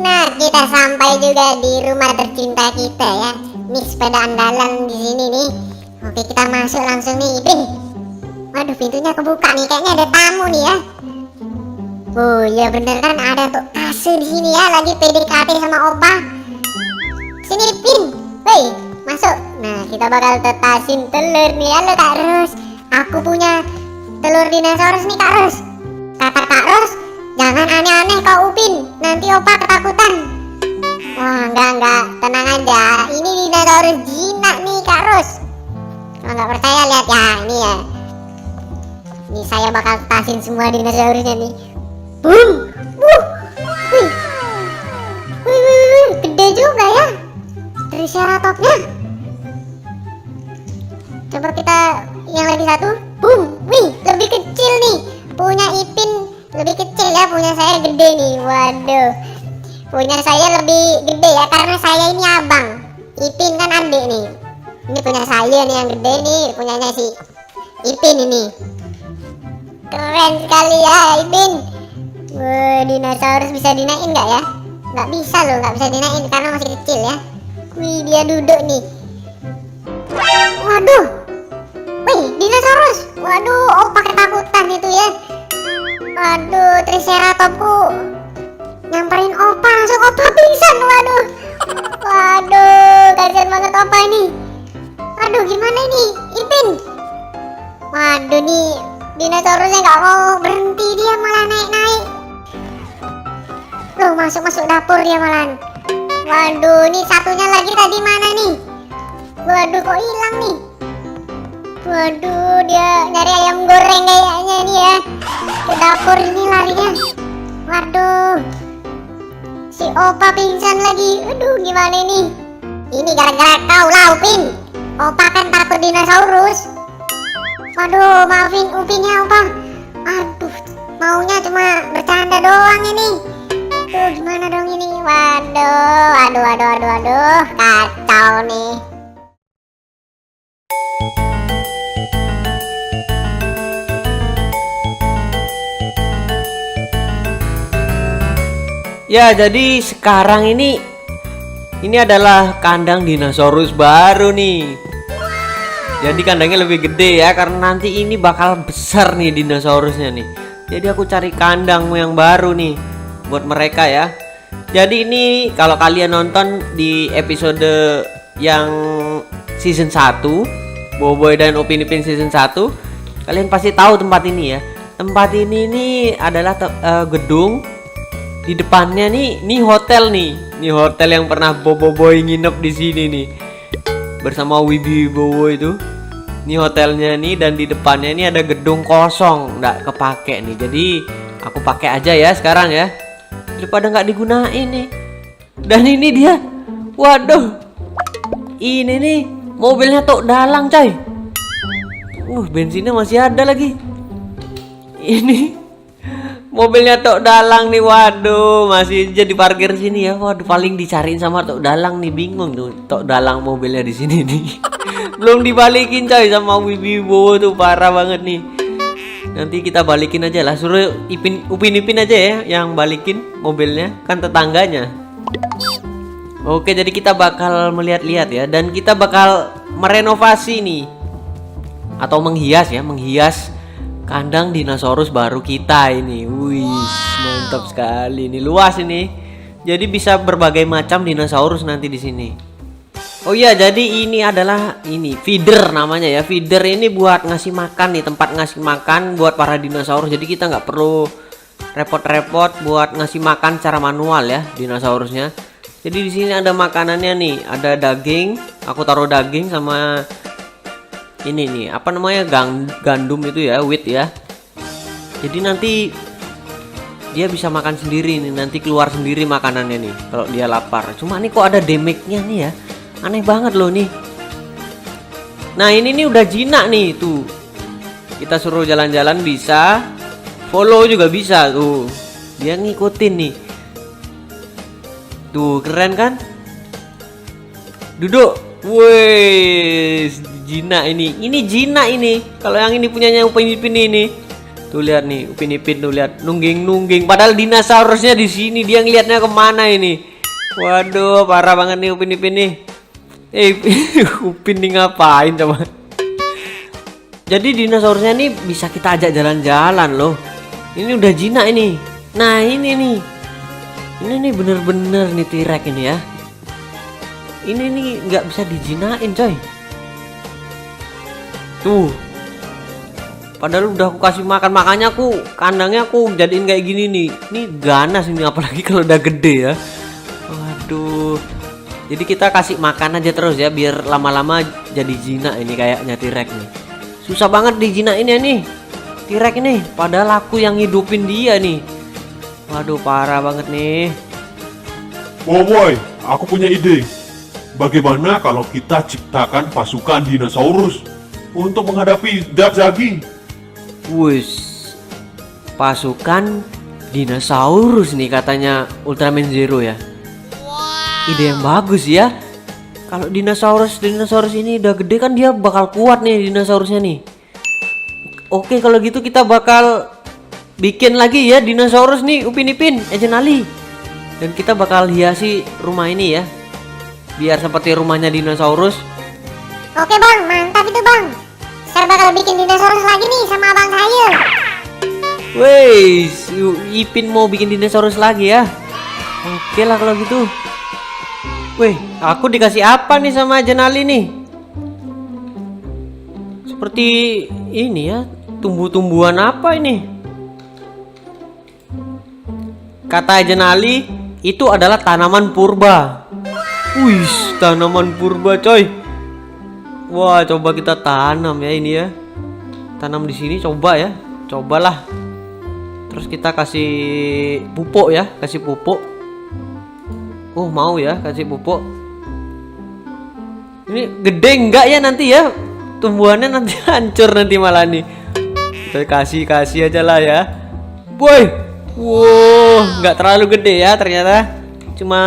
Nah, kita sampai juga di rumah tercinta kita ya. Nih sepeda andalan di sini nih. Oke, kita masuk langsung nih Pin. Waduh, pintunya kebuka nih, kayaknya ada tamu nih ya. Oh iya bener kan, ada tuh Asu di sini ya, lagi PDKT sama Opa. Sini Pin, woi masuk. Nah kita bakal tetasin telur nih. Halo Kak Ros, aku punya telur dinosaurus nih Kak Ros. Kata Kak Ros, jangan aneh-aneh kau Upin, nanti Opa ketakutan. Wah enggak, tenang aja, ini dinosaurus jinak nih Kak Ros. Kalau nggak percaya lihat ya, ini ya. Ini saya bakal tetasin semua dinosaurusnya nih. Boom, wih, gede juga ya Triceratopsnya. Coba kita yang lagi satu. Boom, wih, lebih kecil nih. Punya Ipin lebih kecil ya, punya saya gede nih. Waduh, punya saya lebih gede ya, karena saya ini abang, Ipin kan adik nih. Ini punya saya nih yang gede nih, punyanya si Ipin ini. Keren sekali ya Ipin. Wah, dinosaurus bisa dinaikin nggak ya? Nggak bisa loh, nggak bisa dinaik karena masih kecil ya. Wih, dia duduk nih. Waduh. Wih, dinosaurus. Waduh, opa ketakutan itu ya. Waduh, Triceratopku nyamperin opa, langsung opa pingsan. Waduh. Waduh, kasihan banget opa ini. Waduh, gimana ini? Ipin. Waduh nih, dinosaurusnya nggak mau berhenti, dia malah naik-naik. Loh, masuk dapur dia malah. Waduh, nih satunya lagi tadi mana nih? Waduh, kok hilang nih? Waduh, dia nyari ayam goreng kayaknya nih ya. Ke dapur ini larinya. Waduh, si opa pingsan lagi. Aduh, gimana ini? Ini gara-gara kau lah, Upin. Opa kan takut dinosaurus. Waduh, maafin Upinnya opa. Aduh, maunya cuma bercanda doang ini. Tuh, gimana dong ini? Waduh, kacau nih. Ya, jadi sekarang ini adalah kandang dinosaurus baru nih. Jadi kandangnya lebih gede ya, karena nanti ini bakal besar nih dinosaurusnya nih. Jadi aku cari kandang yang baru nih buat mereka ya. Jadi ini kalau kalian nonton di episode yang season 1 Boboiboy dan Upin Ipin season 1, kalian pasti tahu tempat ini ya. Tempat ini adalah gedung. Di depannya nih hotel nih. Nih hotel yang pernah Boboiboy nginep di sini nih. Bersama Wibibowo itu. Ini hotelnya nih, dan di depannya ini ada gedung kosong, nggak kepake nih. Jadi aku pakai aja ya sekarang ya, daripada nggak digunain nih. Dan ini dia, waduh, ini nih mobilnya Tok Dalang coy. Bensinnya masih ada lagi. Ini mobilnya Tok Dalang nih, waduh, masih jadi parkir sini ya. Waduh, paling dicariin sama Tok Dalang nih, bingung tuh Tok Dalang mobilnya di sini nih. Belum dibalikin coy sama Wibibowo tuh, parah banget nih. Nanti kita balikin aja lah, suruh Upin Ipin aja ya yang balikin mobilnya, kan tetangganya. Oke, jadi kita bakal melihat-lihat ya, dan kita bakal merenovasi nih, atau menghias kandang dinosaurus baru kita ini. Wih, mantap sekali ini, luas ini. Jadi bisa berbagai macam dinosaurus nanti di sini. Oh iya, jadi ini adalah feeder namanya ya. Feeder ini buat ngasih makan nih, tempat ngasih makan buat para dinosaurus. Jadi kita nggak perlu repot-repot buat ngasih makan secara manual ya dinosaurusnya. Jadi di sini ada makanannya nih, ada daging. Aku taruh daging sama ini nih, apa namanya, gandum itu ya, wheat ya. Jadi nanti dia bisa makan sendiri nih, nanti keluar sendiri makanannya nih kalau dia lapar. Cuma nih kok ada damage-nya nih ya, aneh banget loh nih. Nah ini nih udah jinak nih tuh. Kita suruh jalan-jalan bisa, follow juga bisa tuh. Dia ngikutin nih. Tuh keren kan? Duduk. Wih, jinak ini. Ini jinak ini. Kalau yang ini punyanya Upin Ipin ini. Tuh lihat nih, Upin Ipin tuh lihat nungging-nungging. Padahal dinosaurusnya di sini, dia ngelihatnya kemana ini? Waduh, parah banget nih Upin Ipin nih. Upin nih ngapain coba? Jadi dinosaurusnya nih bisa kita ajak jalan-jalan loh. Ini udah jinak ini. Nah ini nih. Ini nih bener-bener nih T-Rex ini ya. Ini nih nggak bisa dijinain coy. Tuh. Padahal udah aku kasih makan, makanya aku kandangnya aku jadiin kayak gini nih. Ini ganas ini, apalagi kalau udah gede ya. Waduh. Jadi kita kasih makan aja terus ya, biar lama-lama jadi jinak ini kayaknya T-Rex nih. Susah banget dijinain ya nih T-Rex ini, padahal aku yang hidupin dia nih. Waduh, parah banget nih. Boboiboy, aku punya ide. Bagaimana kalau kita ciptakan pasukan dinosaurus untuk menghadapi Zagzagi? Wus, pasukan dinosaurus nih katanya Ultraman Zero ya. Ide yang bagus ya. Kalau dinosaurus ini udah gede kan, dia bakal kuat nih dinosaurusnya nih. Oke, kalau gitu kita bakal bikin lagi ya dinosaurus nih, Upin Ipin, Agent Ali. Dan kita bakal hiasi rumah ini ya, biar seperti rumahnya dinosaurus. Oke bang, mantap itu bang. Saya bakal bikin dinosaurus lagi nih sama abang saya. Wey, Ipin mau bikin dinosaurus lagi ya. Oke lah kalau gitu. Wih, aku dikasih apa nih sama Jenali nih? Seperti ini ya, tumbuh-tumbuhan apa ini? Kata Jenali, itu adalah tanaman purba. Wih, tanaman purba coy. Wah, coba kita tanam ya ini ya. Tanam di sini coba ya. Cobalah. Terus kita kasih pupuk ya, kasih pupuk. Oh, mau ya kasih pupuk. Ini gede enggak ya nanti ya? Tumbuhannya nanti hancur nanti malah nih. Kita kasih aja lah ya. Boy. Wow, nggak terlalu gede ya ternyata. Cuma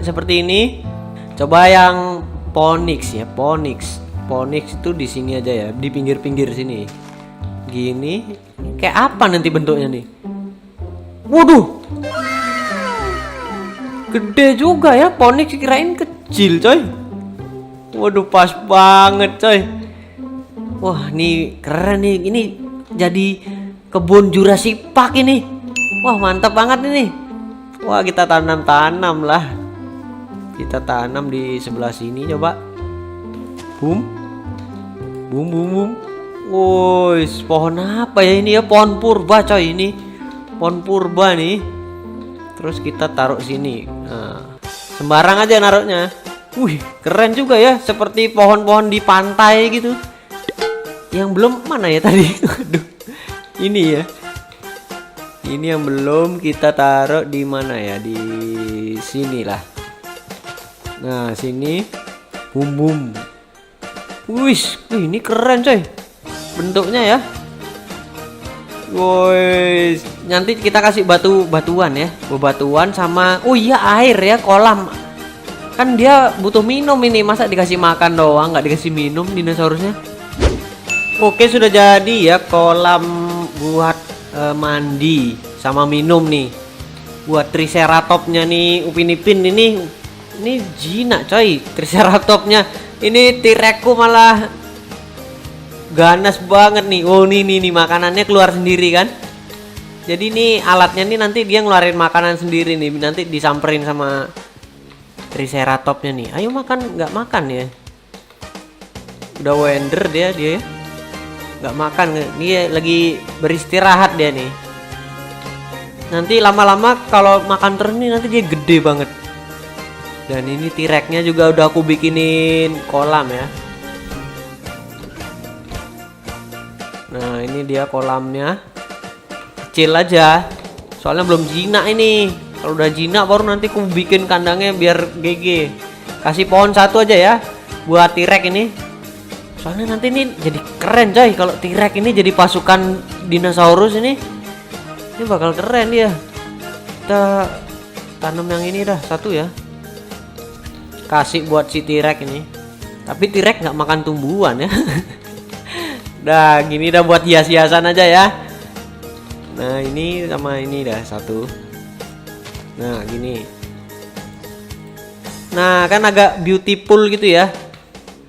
seperti ini. Coba yang Ponix ya, Ponix. Ponix itu di sini aja ya, di pinggir-pinggir sini. Gini. Kayak apa nanti bentuknya nih? Waduh. Gede juga ya, Ponix kirain kecil, coy. Waduh, pas banget, coy. Wah, nih keren nih. Ini jadi kebun Jurassic Park ini. Wah, mantap banget ini. Wah, kita tanam-tanam lah. Kita tanam di sebelah sini coba. Boom. Boom boom boom. Woi, pohon apa ya ini ya? Pohon purba coy ini. Pohon purba nih. Terus kita taruh sini. Nah, sembarang aja naruhnya. Wih, keren juga ya, seperti pohon-pohon di pantai gitu. Yang belum mana ya tadi? Aduh. Ini ya. Ini yang belum kita taruh di mana ya? Di sini lah. Nah, sini. Bum bum. Wih, ini keren coy. Bentuknya ya. Woi, nanti kita kasih batuan ya. Batuan sama oh iya air ya, kolam. Kan dia butuh minum ini, masa dikasih makan doang, nggak dikasih minum dinosaurusnya. Oke, sudah jadi ya kolam buat mandi sama minum nih. Buat triceratopsnya nih, Upin Ipin ini jinak coy, triceratopsnya. Ini T-Rexku malah ganas banget nih. Oh, nih makanannya keluar sendiri kan. Jadi nih alatnya nih nanti dia ngeluarin makanan sendiri nih, nanti disamperin sama triceratopsnya nih. Ayo makan, nggak makan ya. Udah wender dia ya. Nggak makan, dia lagi beristirahat dia nih. Nanti lama-lama kalau makan terus nih nanti dia gede banget. Dan ini T-Rex-nya juga udah aku bikinin kolam ya. Nah, ini dia kolamnya. Kecil aja. Soalnya belum jinak ini. Kalau udah jinak baru nanti aku bikin kandangnya biar GG. Kasih pohon satu aja ya buat T-Rex ini. Soalnya nanti ini jadi keren coy kalau T-Rex ini jadi pasukan dinosaurus ini. Ini bakal keren dia. Kita tanam yang ini dah satu ya. Kasih buat si T-Rex ini. Tapi T-Rex nggak makan tumbuhan ya. Dah gini dah buat hias-hiasan aja ya. Nah, ini sama ini dah satu. Nah, gini. Nah, kan agak beautiful gitu ya.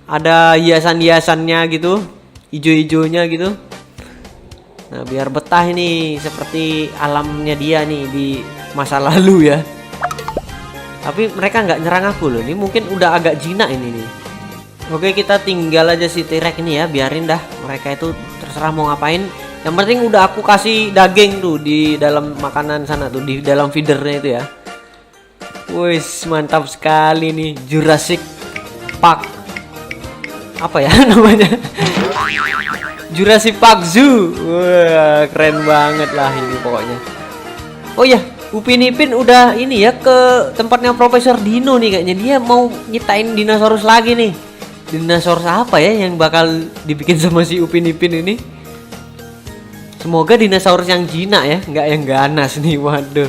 Ada hiasan-hiasannya gitu, hijau-hijaunya gitu. Nah, biar betah ini seperti alamnya dia nih di masa lalu ya. Tapi mereka nggak nyerang aku loh. Ini mungkin udah agak jinak ini nih. Oke, kita tinggal aja si T-Rex ini ya, biarin dah. Mereka itu terserah mau ngapain. Yang penting udah aku kasih daging tuh di dalam makanan sana tuh, di dalam feedernya itu ya. Wis, mantap sekali nih Jurassic Park. Apa ya namanya? Jurassic Park Zoo. Wah, keren banget lah ini pokoknya. Oh ya, Upin Ipin udah ini ya ke tempatnya Profesor Dino nih kayaknya. Dia mau nyitain dinosaurus lagi nih. Dinosaurus apa ya yang bakal dibikin sama si Upin Ipin ini? Semoga dinosaurus yang jinak ya, nggak yang ganas nih. Waduh.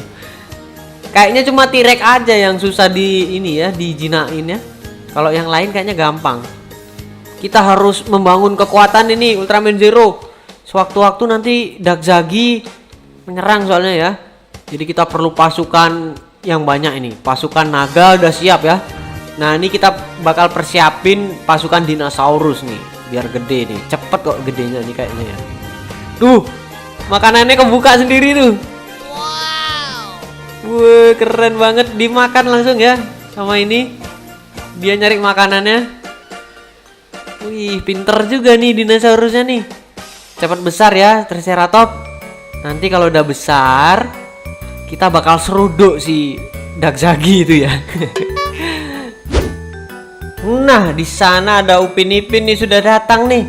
Kayaknya cuma T-Rex aja yang susah di ini ya, dijinain ya. Kalau yang lain kayaknya gampang. Kita harus membangun kekuatan ini Ultraman Zero. Sewaktu-waktu nanti Dark Zagi menyerang soalnya ya. Jadi kita perlu pasukan yang banyak ini. Pasukan naga udah siap ya. Nah ini kita bakal persiapin pasukan dinosaurus nih, biar gede nih. Cepet kok gedenya nih kayaknya ya. Tuh, makanannya kebuka sendiri tuh. Wah, keren banget, dimakan langsung ya sama ini. Dia nyari makanannya. Wih, pinter juga nih dinosaurusnya nih. Cepat besar ya, Triceratops. Nanti kalau udah besar, kita bakal seruduk si Dakzagi itu ya. Nah, di sana ada Upin Ipin nih sudah datang nih.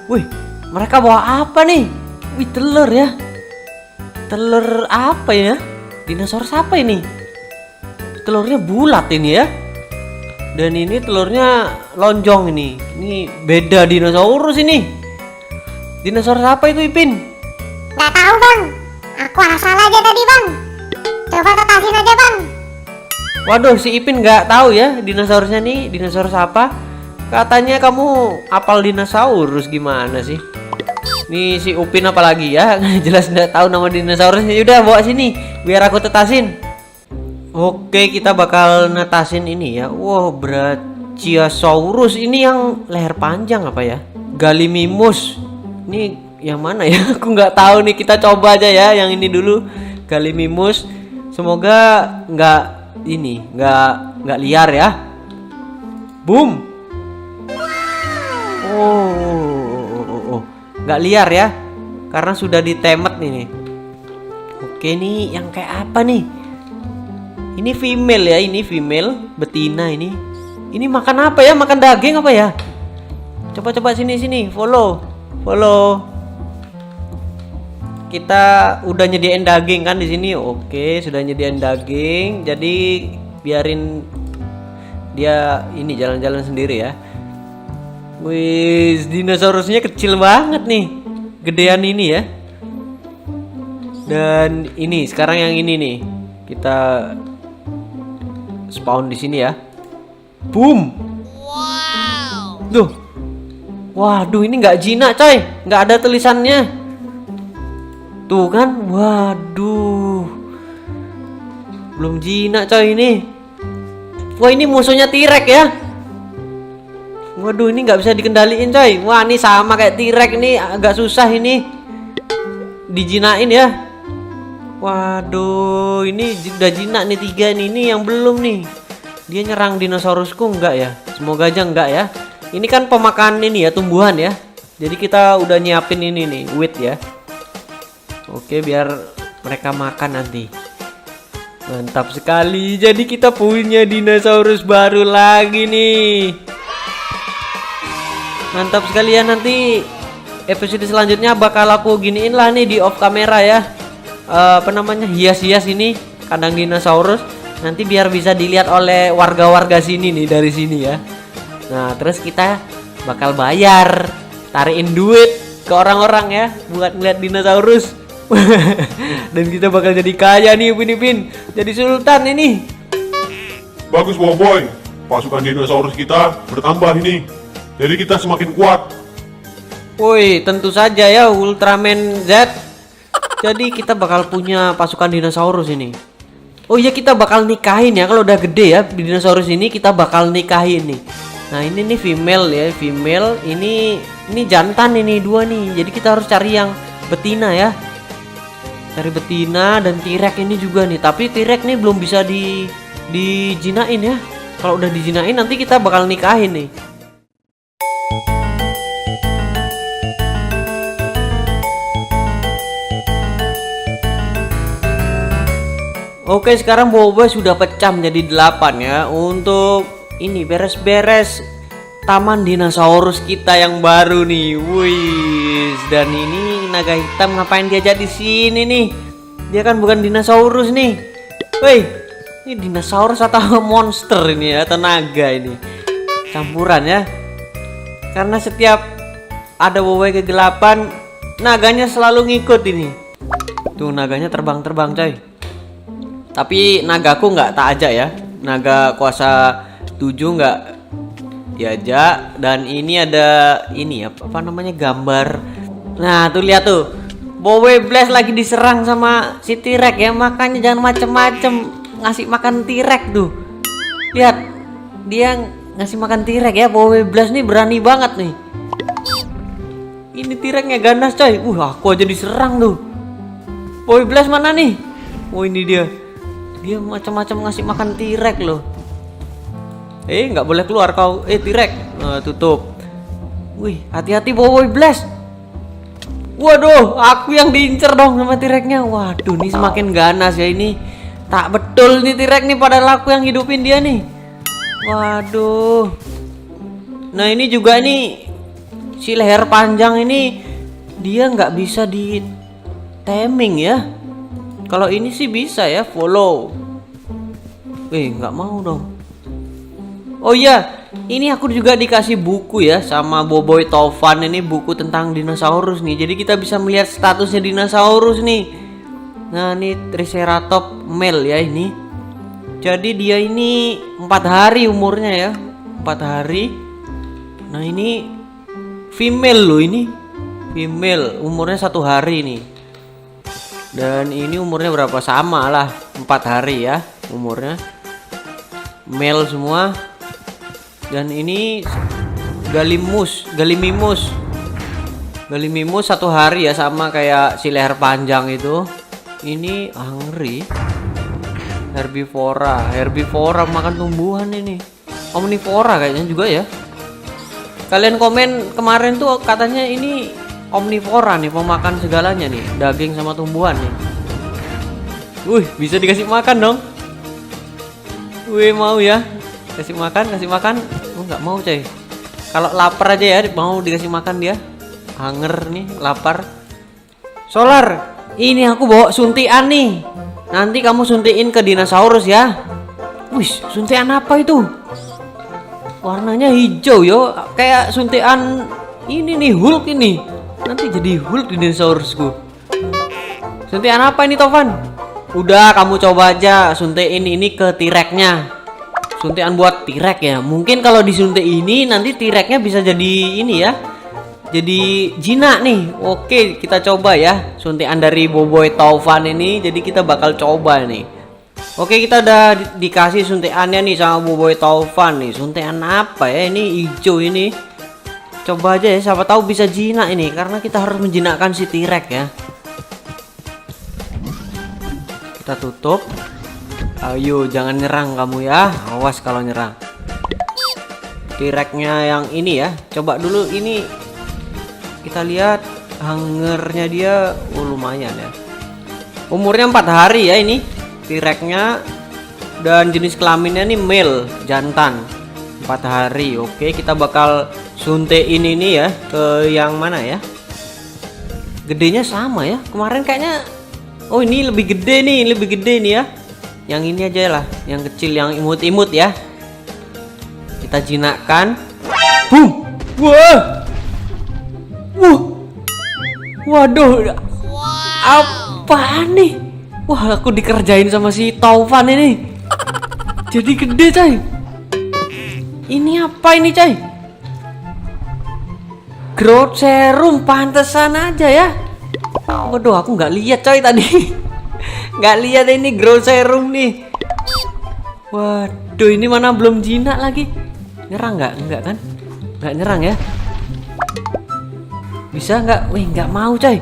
Wih, mereka bawa apa nih? Wih, telur ya. Telur apa ya? Dinosaurus apa ini? Telurnya bulat ini ya. Dan ini telurnya lonjong ini. Ini beda dinosaurus ini. Dinosaurus apa itu, Ipin? Nggak tahu bang, aku asal aja tadi bang. Coba tetasin aja bang. Waduh, si Ipin nggak tahu ya dinosaurusnya nih, dinosaurus apa? Katanya kamu apal dinosaurus gimana sih? Nih si Upin apalagi ya, jelas nggak tahu nama dinosaurusnya. Udah bawa sini, biar aku tetasin. Oke, kita bakal netasin ini ya. Wow, Brachiosaurus ini yang leher panjang apa ya? Gallimimus. Ini yang mana ya? Aku nggak tahu nih. Kita coba aja ya, yang ini dulu. Gallimimus. Semoga nggak liar ya. Boom. Oh, nggak liar ya, karena sudah ditemet nih. Oke nih, yang kayak apa nih? Ini female ya, ini female betina ini. Ini makan apa ya? Makan daging apa ya? Coba sini, follow. Kita udah nyediain daging kan di sini. Oke, sudah nyediain daging. Jadi biarin dia ini jalan-jalan sendiri ya. Wih, dinosaurusnya kecil banget nih. Gedean ini ya. Dan ini sekarang yang ini nih. Kita spawn di sini ya. Boom. Wow. Duh. Waduh, ini nggak jinak coy. Nggak ada tulisannya. Tuh kan, waduh, belum jinak coy ini. Wah, ini musuhnya T-Rex ya. Waduh, ini nggak bisa dikendaliin coy. Wah, ini sama kayak T-Rex, ini agak susah ini dijinain ya. Waduh, ini udah jinak nih 3 nih. Ini yang belum nih. Dia nyerang dinosaurusku enggak ya? Semoga aja enggak ya. Ini kan pemakan ini ya, tumbuhan ya. Jadi kita udah nyiapin ini nih, wheat ya. Oke, biar mereka makan nanti. Mantap sekali. Jadi kita punya dinosaurus baru lagi nih. Mantap sekali ya. Nanti episode selanjutnya bakal aku giniin lah nih di off kamera ya. Hias-hias ini kandang dinosaurus. Nanti biar bisa dilihat oleh warga-warga sini nih, dari sini ya. Nah, terus kita bakal bayar, tarikin duit ke orang-orang ya buat ngeliat dinosaurus. Dan kita bakal jadi kaya nih, Upin, jadi sultan ini. Bagus Boboiboy, pasukan dinosaurus kita bertambah ini. Jadi kita semakin kuat. Woi, tentu saja ya Ultraman Z. Jadi kita bakal punya pasukan dinosaurus ini. Oh iya, kita bakal nikahin ya kalau udah gede ya. Dinosaurus ini kita bakal nikahin nih. Nah, ini nih female ya, female. Ini jantan ini 2 nih. Jadi kita harus cari yang betina ya. Cari betina dan T-Rex ini juga nih. Tapi T-Rex nih belum bisa dijinain ya. Kalau udah dijinain nanti kita bakal nikahin nih. Oke, sekarang Boboiboy sudah pecah menjadi 8 ya. Untuk ini beres-beres taman dinosaurus kita yang baru nih. Wih, dan ini naga hitam ngapain diajak di sini nih? Dia kan bukan dinosaurus nih. Wih, ini dinosaurus atau monster ini ya, atau naga ini? Campuran ya. Karena setiap ada Boboiboy kegelapan, naganya selalu ngikut ini. Tuh naganya terbang-terbang coy. Tapi nagaku nggak tak ajak ya. Naga kuasa 7 nggak diajak. Dan ini ada ini apa namanya, gambar. Nah tuh lihat tuh, Boboiboy Blast lagi diserang sama si T-Rex ya. Makanya jangan macem-macem. ngasih makan T-Rex tuh. Lihat, dia ngasih makan T-Rex ya. Boboiboy Blast nih berani banget nih. Ini T-Rexnya ganas coy. Aku aja diserang tuh. Boboiboy Blast mana nih? Oh ini dia. Dia macam-macam ngasih makan T-Rex loh. Nggak boleh keluar kau. T-Rex. Tutup. Wih, hati-hati Boboiboy Blast. Waduh, aku yang diincer dong sama T-Rexnya. Waduh, ini semakin ganas ya ini. Tak betul nih T-Rex nih, padahal aku yang hidupin dia nih. Waduh. Nah ini juga nih, si leher panjang ini dia nggak bisa di taming ya. Kalau ini sih bisa ya, follow. Nggak mau dong. Oh iya, ini aku juga dikasih buku ya sama Boboiboy Taufan, ini buku tentang dinosaurus nih. Jadi kita bisa melihat statusnya dinosaurus nih. Nah ini Triceratops male ya ini. Jadi dia ini 4 hari umurnya ya, 4 hari. Nah ini female loh, ini female umurnya 1 hari nih. Dan ini umurnya berapa, sama lah 4 hari ya umurnya, male semua. Dan ini Gallimimus 1 hari ya, sama kayak si leher panjang itu. Ini hungry, herbivora makan tumbuhan ini. Omnivora kayaknya juga ya. Kalian komen kemarin tuh katanya ini omnivora nih, pemakan segalanya nih, daging sama tumbuhan nih. Bisa dikasih makan dong. Mau ya, kasih makan. Nggak mau coy. Kalau lapar aja ya mau dikasih makan dia. Hanger nih, lapar. Solar, ini aku bawa suntikan nih. Nanti kamu suntikin ke dinosaurus ya. Suntikan apa itu? Warnanya hijau yo, kayak suntikan ini nih, Hulk ini. Nanti jadi Hulk dinosaurusku. Suntikan apa ini Taufan? Udah kamu coba aja suntikin ini ke T-Rex-nya. Suntikan buat T-Rex ya. Mungkin kalau disuntik ini nanti T-Rex-nya bisa jadi ini ya, jadi jinak nih. Oke, kita coba ya suntikan dari Boboiboy Taufan ini. Jadi kita bakal coba nih. Oke, kita udah dikasih suntikannya nih sama Boboiboy Taufan nih. Suntikan apa ya? Ini hijau ini. Coba aja ya, siapa tahu bisa jinak ini, karena kita harus menjinakkan si T-Rex ya. Kita tutup. Ayo, jangan nyerang kamu ya. Awas kalau nyerang. T-Rex-nya yang ini ya. Coba dulu ini. Kita lihat hangernya dia. Lumayan ya. Umurnya 4 hari ya ini T-Rex-nya. Dan jenis kelaminnya nih male, jantan. 4 hari. Oke, kita bakal suntikin ini ya ke yang mana ya. Gedenya sama ya. Kemarin kayaknya, oh ini lebih gede nih ya. Yang ini aja lah, yang kecil, yang imut-imut ya. Kita jinakkan. Boom. Waduh. Apa nih? Aku dikerjain sama si Taufan ini. Jadi gede coy. Ini apa ini coy? Growth serum, pantesan aja ya. Waduh, aku nggak lihat coy tadi. Nggak lihat ini growth serum nih. Waduh, ini mana belum jinak lagi. Nyerang nggak? Enggak kan? Nggak nyerang ya? Bisa nggak? Nggak mau coy.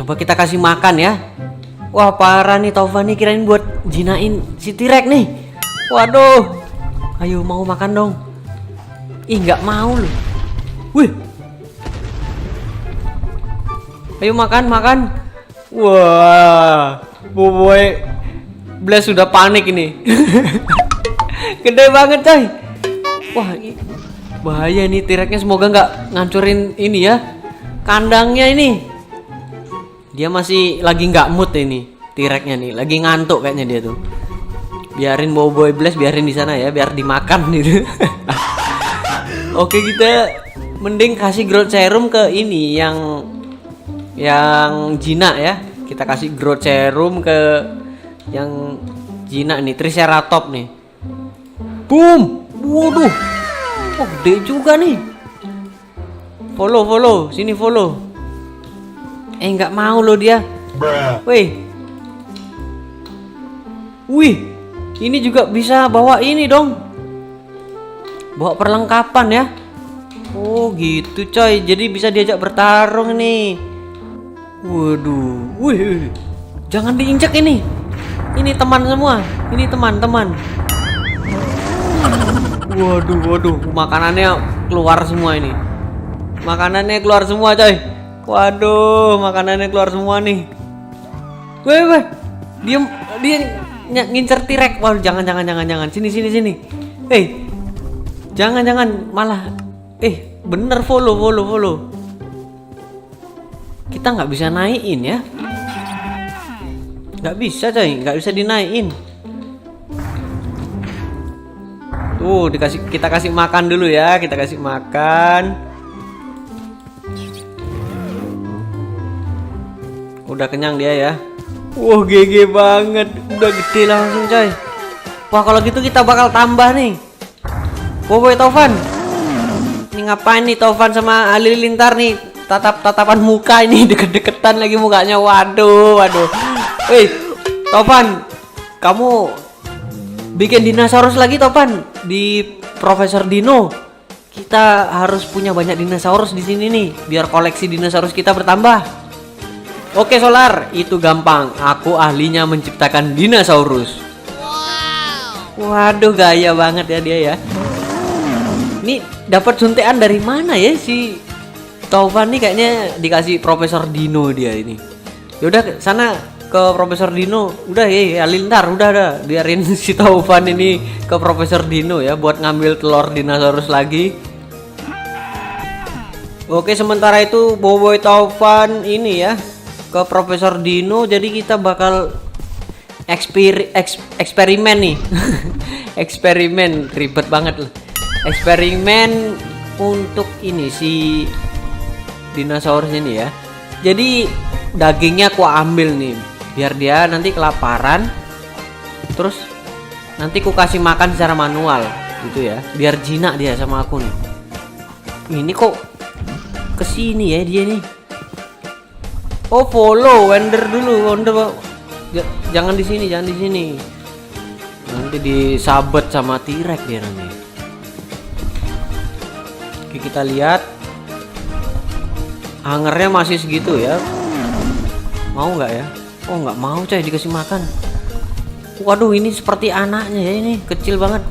Coba kita kasih makan ya. Wah, parah nih Taufan nih, kirain buat jinain si T-Rex nih. Waduh. Ayo, mau makan dong. Nggak mau loh. Ayo makan. Wah, Boboiboy Blast sudah panik ini. Gede banget coy. Wah, bahaya nih T-Rex-nya, semoga nggak ngancurin ini ya, kandangnya ini. Dia masih lagi nggak mood ini T-Rex-nya nih, lagi ngantuk kayaknya dia tuh. Biarin Boboiboy Blast, biarin di sana ya, biar dimakan gitu. Oke, kita mending kasih growth serum ke ini yang jinak ya. Kita kasih growth serum ke yang jinak nih, Triceratops nih. Boom. Waduh. Gede juga nih. Follow, sini follow. Nggak mau loh dia. Wih. Wih, ini juga bisa bawa ini dong. Bawa perlengkapan ya. Oh gitu coy, jadi bisa diajak bertarung nih. Waduh, wih, jangan diinjak ini. Ini teman semua, ini teman-teman. Waduh, makanannya keluar semua ini. Makanannya keluar semua coy. Waduh, makanannya keluar semua nih. Weh, dia ngincer T-Rex. Waduh, jangan. Sini. Jangan malah. Bener follow. Kita nggak bisa naikin ya. Nggak bisa coy, nggak bisa dinaikin. Tuh, kita kasih makan dulu ya, kita kasih makan. Udah kenyang dia ya. Wah, GG banget, udah gede langsung coy. Wah, kalau gitu kita bakal tambah nih. Boboiboy Taufan. Ini ngapain nih Taufan sama Halilintar nih? Tatapan muka ini deket-deketan lagi mukanya. Waduh. Taufan, kamu bikin dinosaurus lagi Taufan di Profesor Dino. Kita harus punya banyak dinosaurus di sini nih, biar koleksi dinosaurus kita bertambah. Oke Solar, itu gampang. Aku ahlinya menciptakan dinosaurus. Waduh, gaya banget ya dia ya. Ini dapat suntikan dari mana ya si Taufan nih? Kayaknya dikasih Profesor Dino dia ini. Yaudah sana ke Profesor Dino. Udah ya Halilintar, udah biarin si Taufan ini ke Profesor Dino ya buat ngambil telur dinosaurus lagi. Oke, sementara itu Boboiboy Taufan ini ya ke Profesor Dino. Jadi kita bakal eksperimen nih. Eksperimen ribet banget lah. Eksperimen untuk ini si dinosaurus ini ya. Jadi dagingnya aku ambil nih biar dia nanti kelaparan. Terus nanti ku kasih makan secara manual gitu ya, biar jinak dia sama aku nih. Ini kok kesini ya dia nih. Oh, follow Wonder dulu. Jangan di sini. Nanti disabet sama T-Rex dia nanti. Oke, kita lihat. Hangernya masih segitu ya. Mau nggak ya? Oh, nggak mau coy dikasih makan. Waduh, ini seperti anaknya ya, ini kecil banget.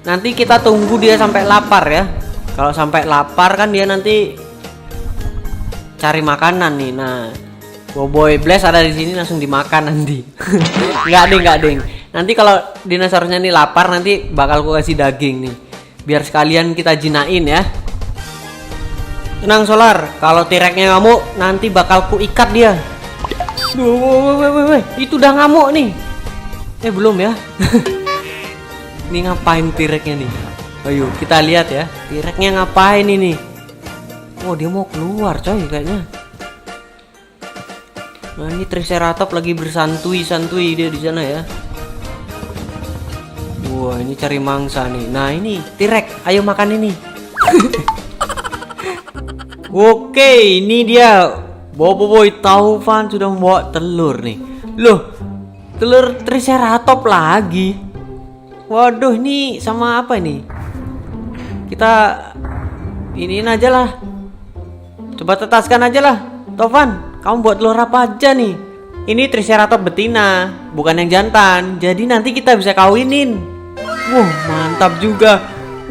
Nanti kita tunggu dia sampai lapar ya. Kalau sampai lapar kan dia nanti cari makanan nih. Nah, Boboiboy Blast ada di sini langsung dimakan nanti. Nggak ding. Nanti kalau dinosaurusnya nih lapar, nanti bakal ku kasih daging nih. Biar sekalian kita jinain ya. Tenang Solar, kalau T-Rex-nya ngamuk nanti bakal ku ikat dia. Woi, itu udah ngamuk nih. Belum ya. Ini ngapain T-Rex-nya nih? Ayo kita lihat ya, T-Rex-nya ngapain ini? Oh, dia mau keluar coy kayaknya. Nah, ini Triceratops lagi bersantui dia di sana ya. Wah, ini cari mangsa nih. Nah, ini T-Rex, ayo makan ini. Oke, ini dia Boboiboy Taufan sudah membawa telur nih. Loh, telur Triceratops lagi. Waduh, ini sama apa ini? Kita iniin aja lah. Coba tetaskan aja lah. Taufan, kamu buat telur apa aja nih? Ini Triceratops betina, bukan yang jantan. Jadi nanti kita bisa kawinin. Wah, mantap juga.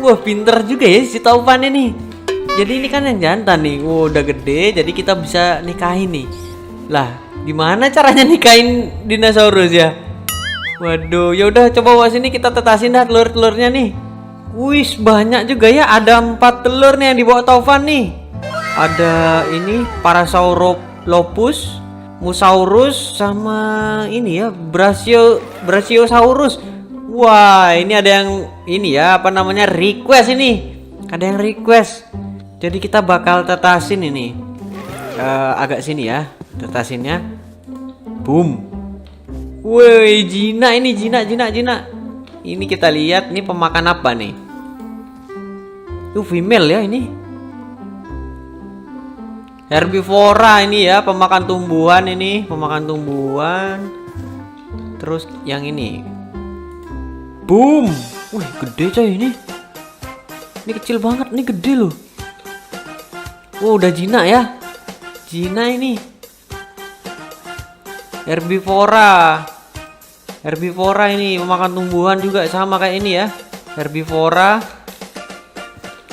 Wah, pinter juga ya si Taufan ini. Jadi ini kan yang jantan nih. Wah, udah gede, jadi kita bisa nikahin nih. Lah, gimana caranya nikahin dinosaurus ya? Waduh, yaudah coba bawa sini kita tetasin dah telur-telurnya nih. Wih, banyak juga ya. Ada 4 telur nih yang dibawa Taufan nih. Ada ini Parasaurolophus, Mosaurus, sama ini ya Brachiosaurus. Wah, ini ada yang ini ya, apa namanya, request ini. Ada yang request. Jadi kita bakal tetasin ini. Agak sini ya, tetasinnya. Boom. Woi, jinak ini, jinak. Ini kita lihat ini pemakan apa nih? Itu female ya ini. Herbivora ini ya, pemakan tumbuhan ini, pemakan tumbuhan. Terus yang ini. Boom. Wih, gede coy ini. Ini kecil banget, ini gede loh. Wow, udah jinak ya. Jinak ini. Herbivora. Herbivora ini memakan tumbuhan juga sama kayak ini ya. Herbivora.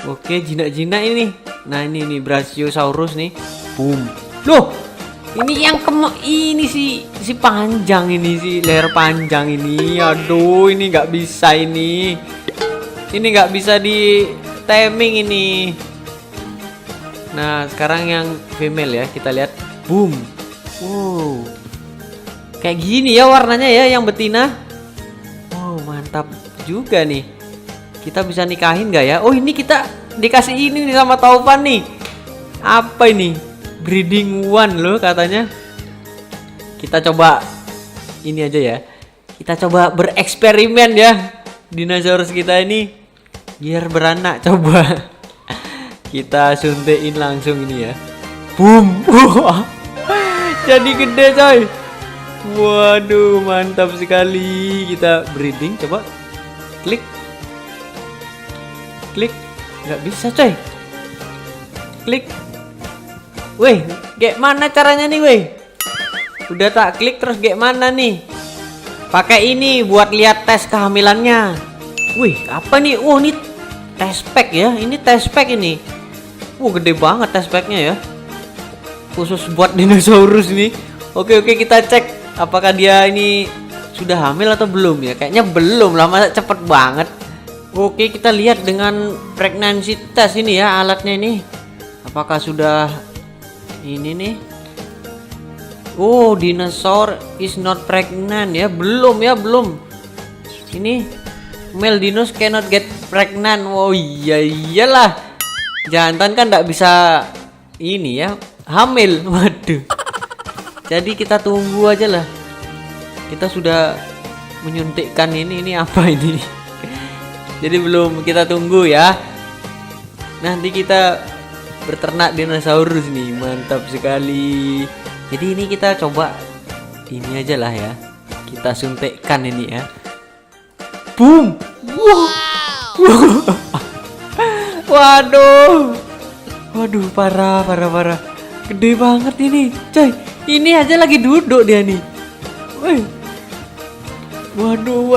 Oke, jinak-jinak ini. Nah, ini Brachiosaurus nih. Boom. Loh, ini yang ini si panjang ini, si leher panjang ini. Aduh, ini nggak bisa ini. Ini nggak bisa di timing ini. Nah, sekarang yang female ya, kita lihat. Boom. Wow. Kayak gini ya warnanya ya yang betina. Wow, mantap juga nih. Kita bisa nikahin nggak ya? Oh, ini kita dikasih ini nih sama Taufan nih. Apa ini? Breeding one loh katanya. Kita coba ini aja ya. Kita coba bereksperimen ya. Dinosaurus kita ini biar beranak, coba. Kita suntikin langsung ini ya. Boom. Wah. Jadi gede coy. Waduh, mantap sekali. Kita breeding, coba. Klik. Nggak bisa coy. Klik. Weh, kayak mana caranya nih weh? Udah tak klik terus kayak mana nih? Pakai ini buat lihat tes kehamilannya. Wih, apa nih? Oh, ini test pack ya. Ini test pack ini. Gede banget test packnya ya. Khusus buat dinosaurus nih. Oke, kita cek apakah dia ini sudah hamil atau belum ya. Kayaknya belum lah, masa cepet banget. Oke, kita lihat dengan pregnancy test ini ya, alatnya ini. Apakah sudah ini nih? Oh, dinosaur is not pregnant ya. Belum ya, belum. Ini male dinos cannot get pregnant. Oh iyalah. Jantan kan enggak bisa ini ya, hamil. Waduh. Jadi kita tunggu aja lah. Kita sudah menyuntikkan ini apa ini? Jadi belum, kita tunggu ya. Nanti kita berternak dinosaurus nih, mantap sekali. Jadi ini kita coba ini aja lah ya. Kita suntikkan ini ya. Boom. Wow. Waduh, parah. Gede banget ini, coy. Ini aja lagi duduk dia nih. Wih. Waduh.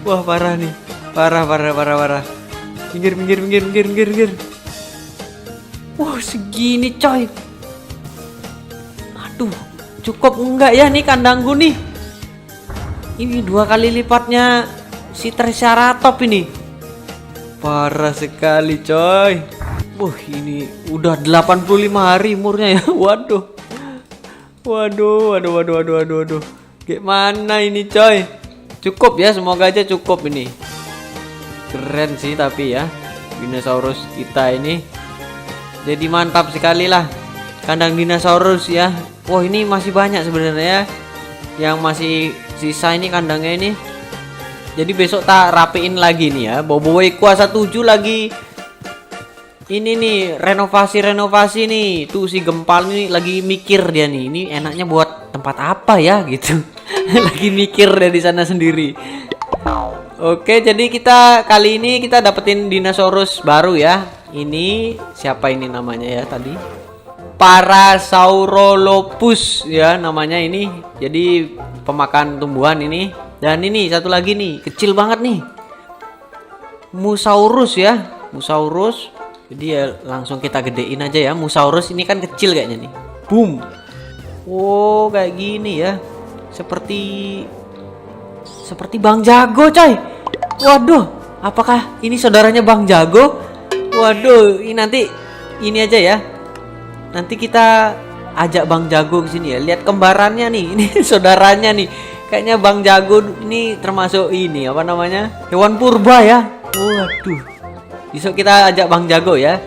Wah, parah nih. Parah. Minggir. Wah, segini coy. Aduh, cukup enggak ya nih kandangku nih? Ini 2 kali lipatnya si Triceratops ini. Parah sekali coy. Wah, ini udah 85 hari umurnya ya. Waduh. Gimana ini coy? Cukup ya, semoga aja cukup ini. Keren sih tapi ya dinosaurus kita ini. Jadi mantap sekali lah kandang dinosaurus ya. Wah, ini masih banyak sebenarnya yang masih sisa ini kandangnya ini. Jadi besok tak rapiin lagi nih ya. Boboiboy kuasa 7 lagi. Ini nih renovasi nih. Tuh si Gempal nih lagi mikir dia nih. Ini enaknya buat tempat apa ya gitu. Lagi mikir dia di sana sendiri. Oke, jadi kali ini kita dapetin dinosaurus baru ya. Ini siapa ini namanya ya tadi? Parasaurolophus ya namanya ini. Jadi pemakan tumbuhan ini. Dan ini satu lagi nih, kecil banget nih. Mosaurus ya. Mosaurus. Jadi ya langsung kita gedein aja ya. Mosaurus ini kan kecil kayaknya nih. Boom. Oh, kayak gini ya. Seperti Bang Jago coy. Waduh, apakah ini saudaranya Bang Jago? Waduh, ini nanti ini aja ya. Nanti kita ajak Bang Jago ke sini ya. Lihat kembarannya nih. Ini saudaranya nih. Kayaknya Bang Jago ini termasuk ini apa namanya? Hewan purba ya. Waduh. Besok kita ajak Bang Jago ya.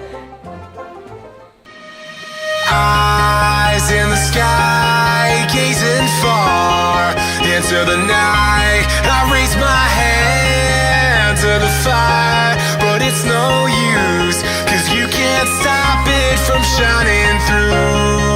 Eyes in the sky, gazing far into the night. I raise my hand to the fire, but it's no use, 'cause you can't can't stop it from shining through.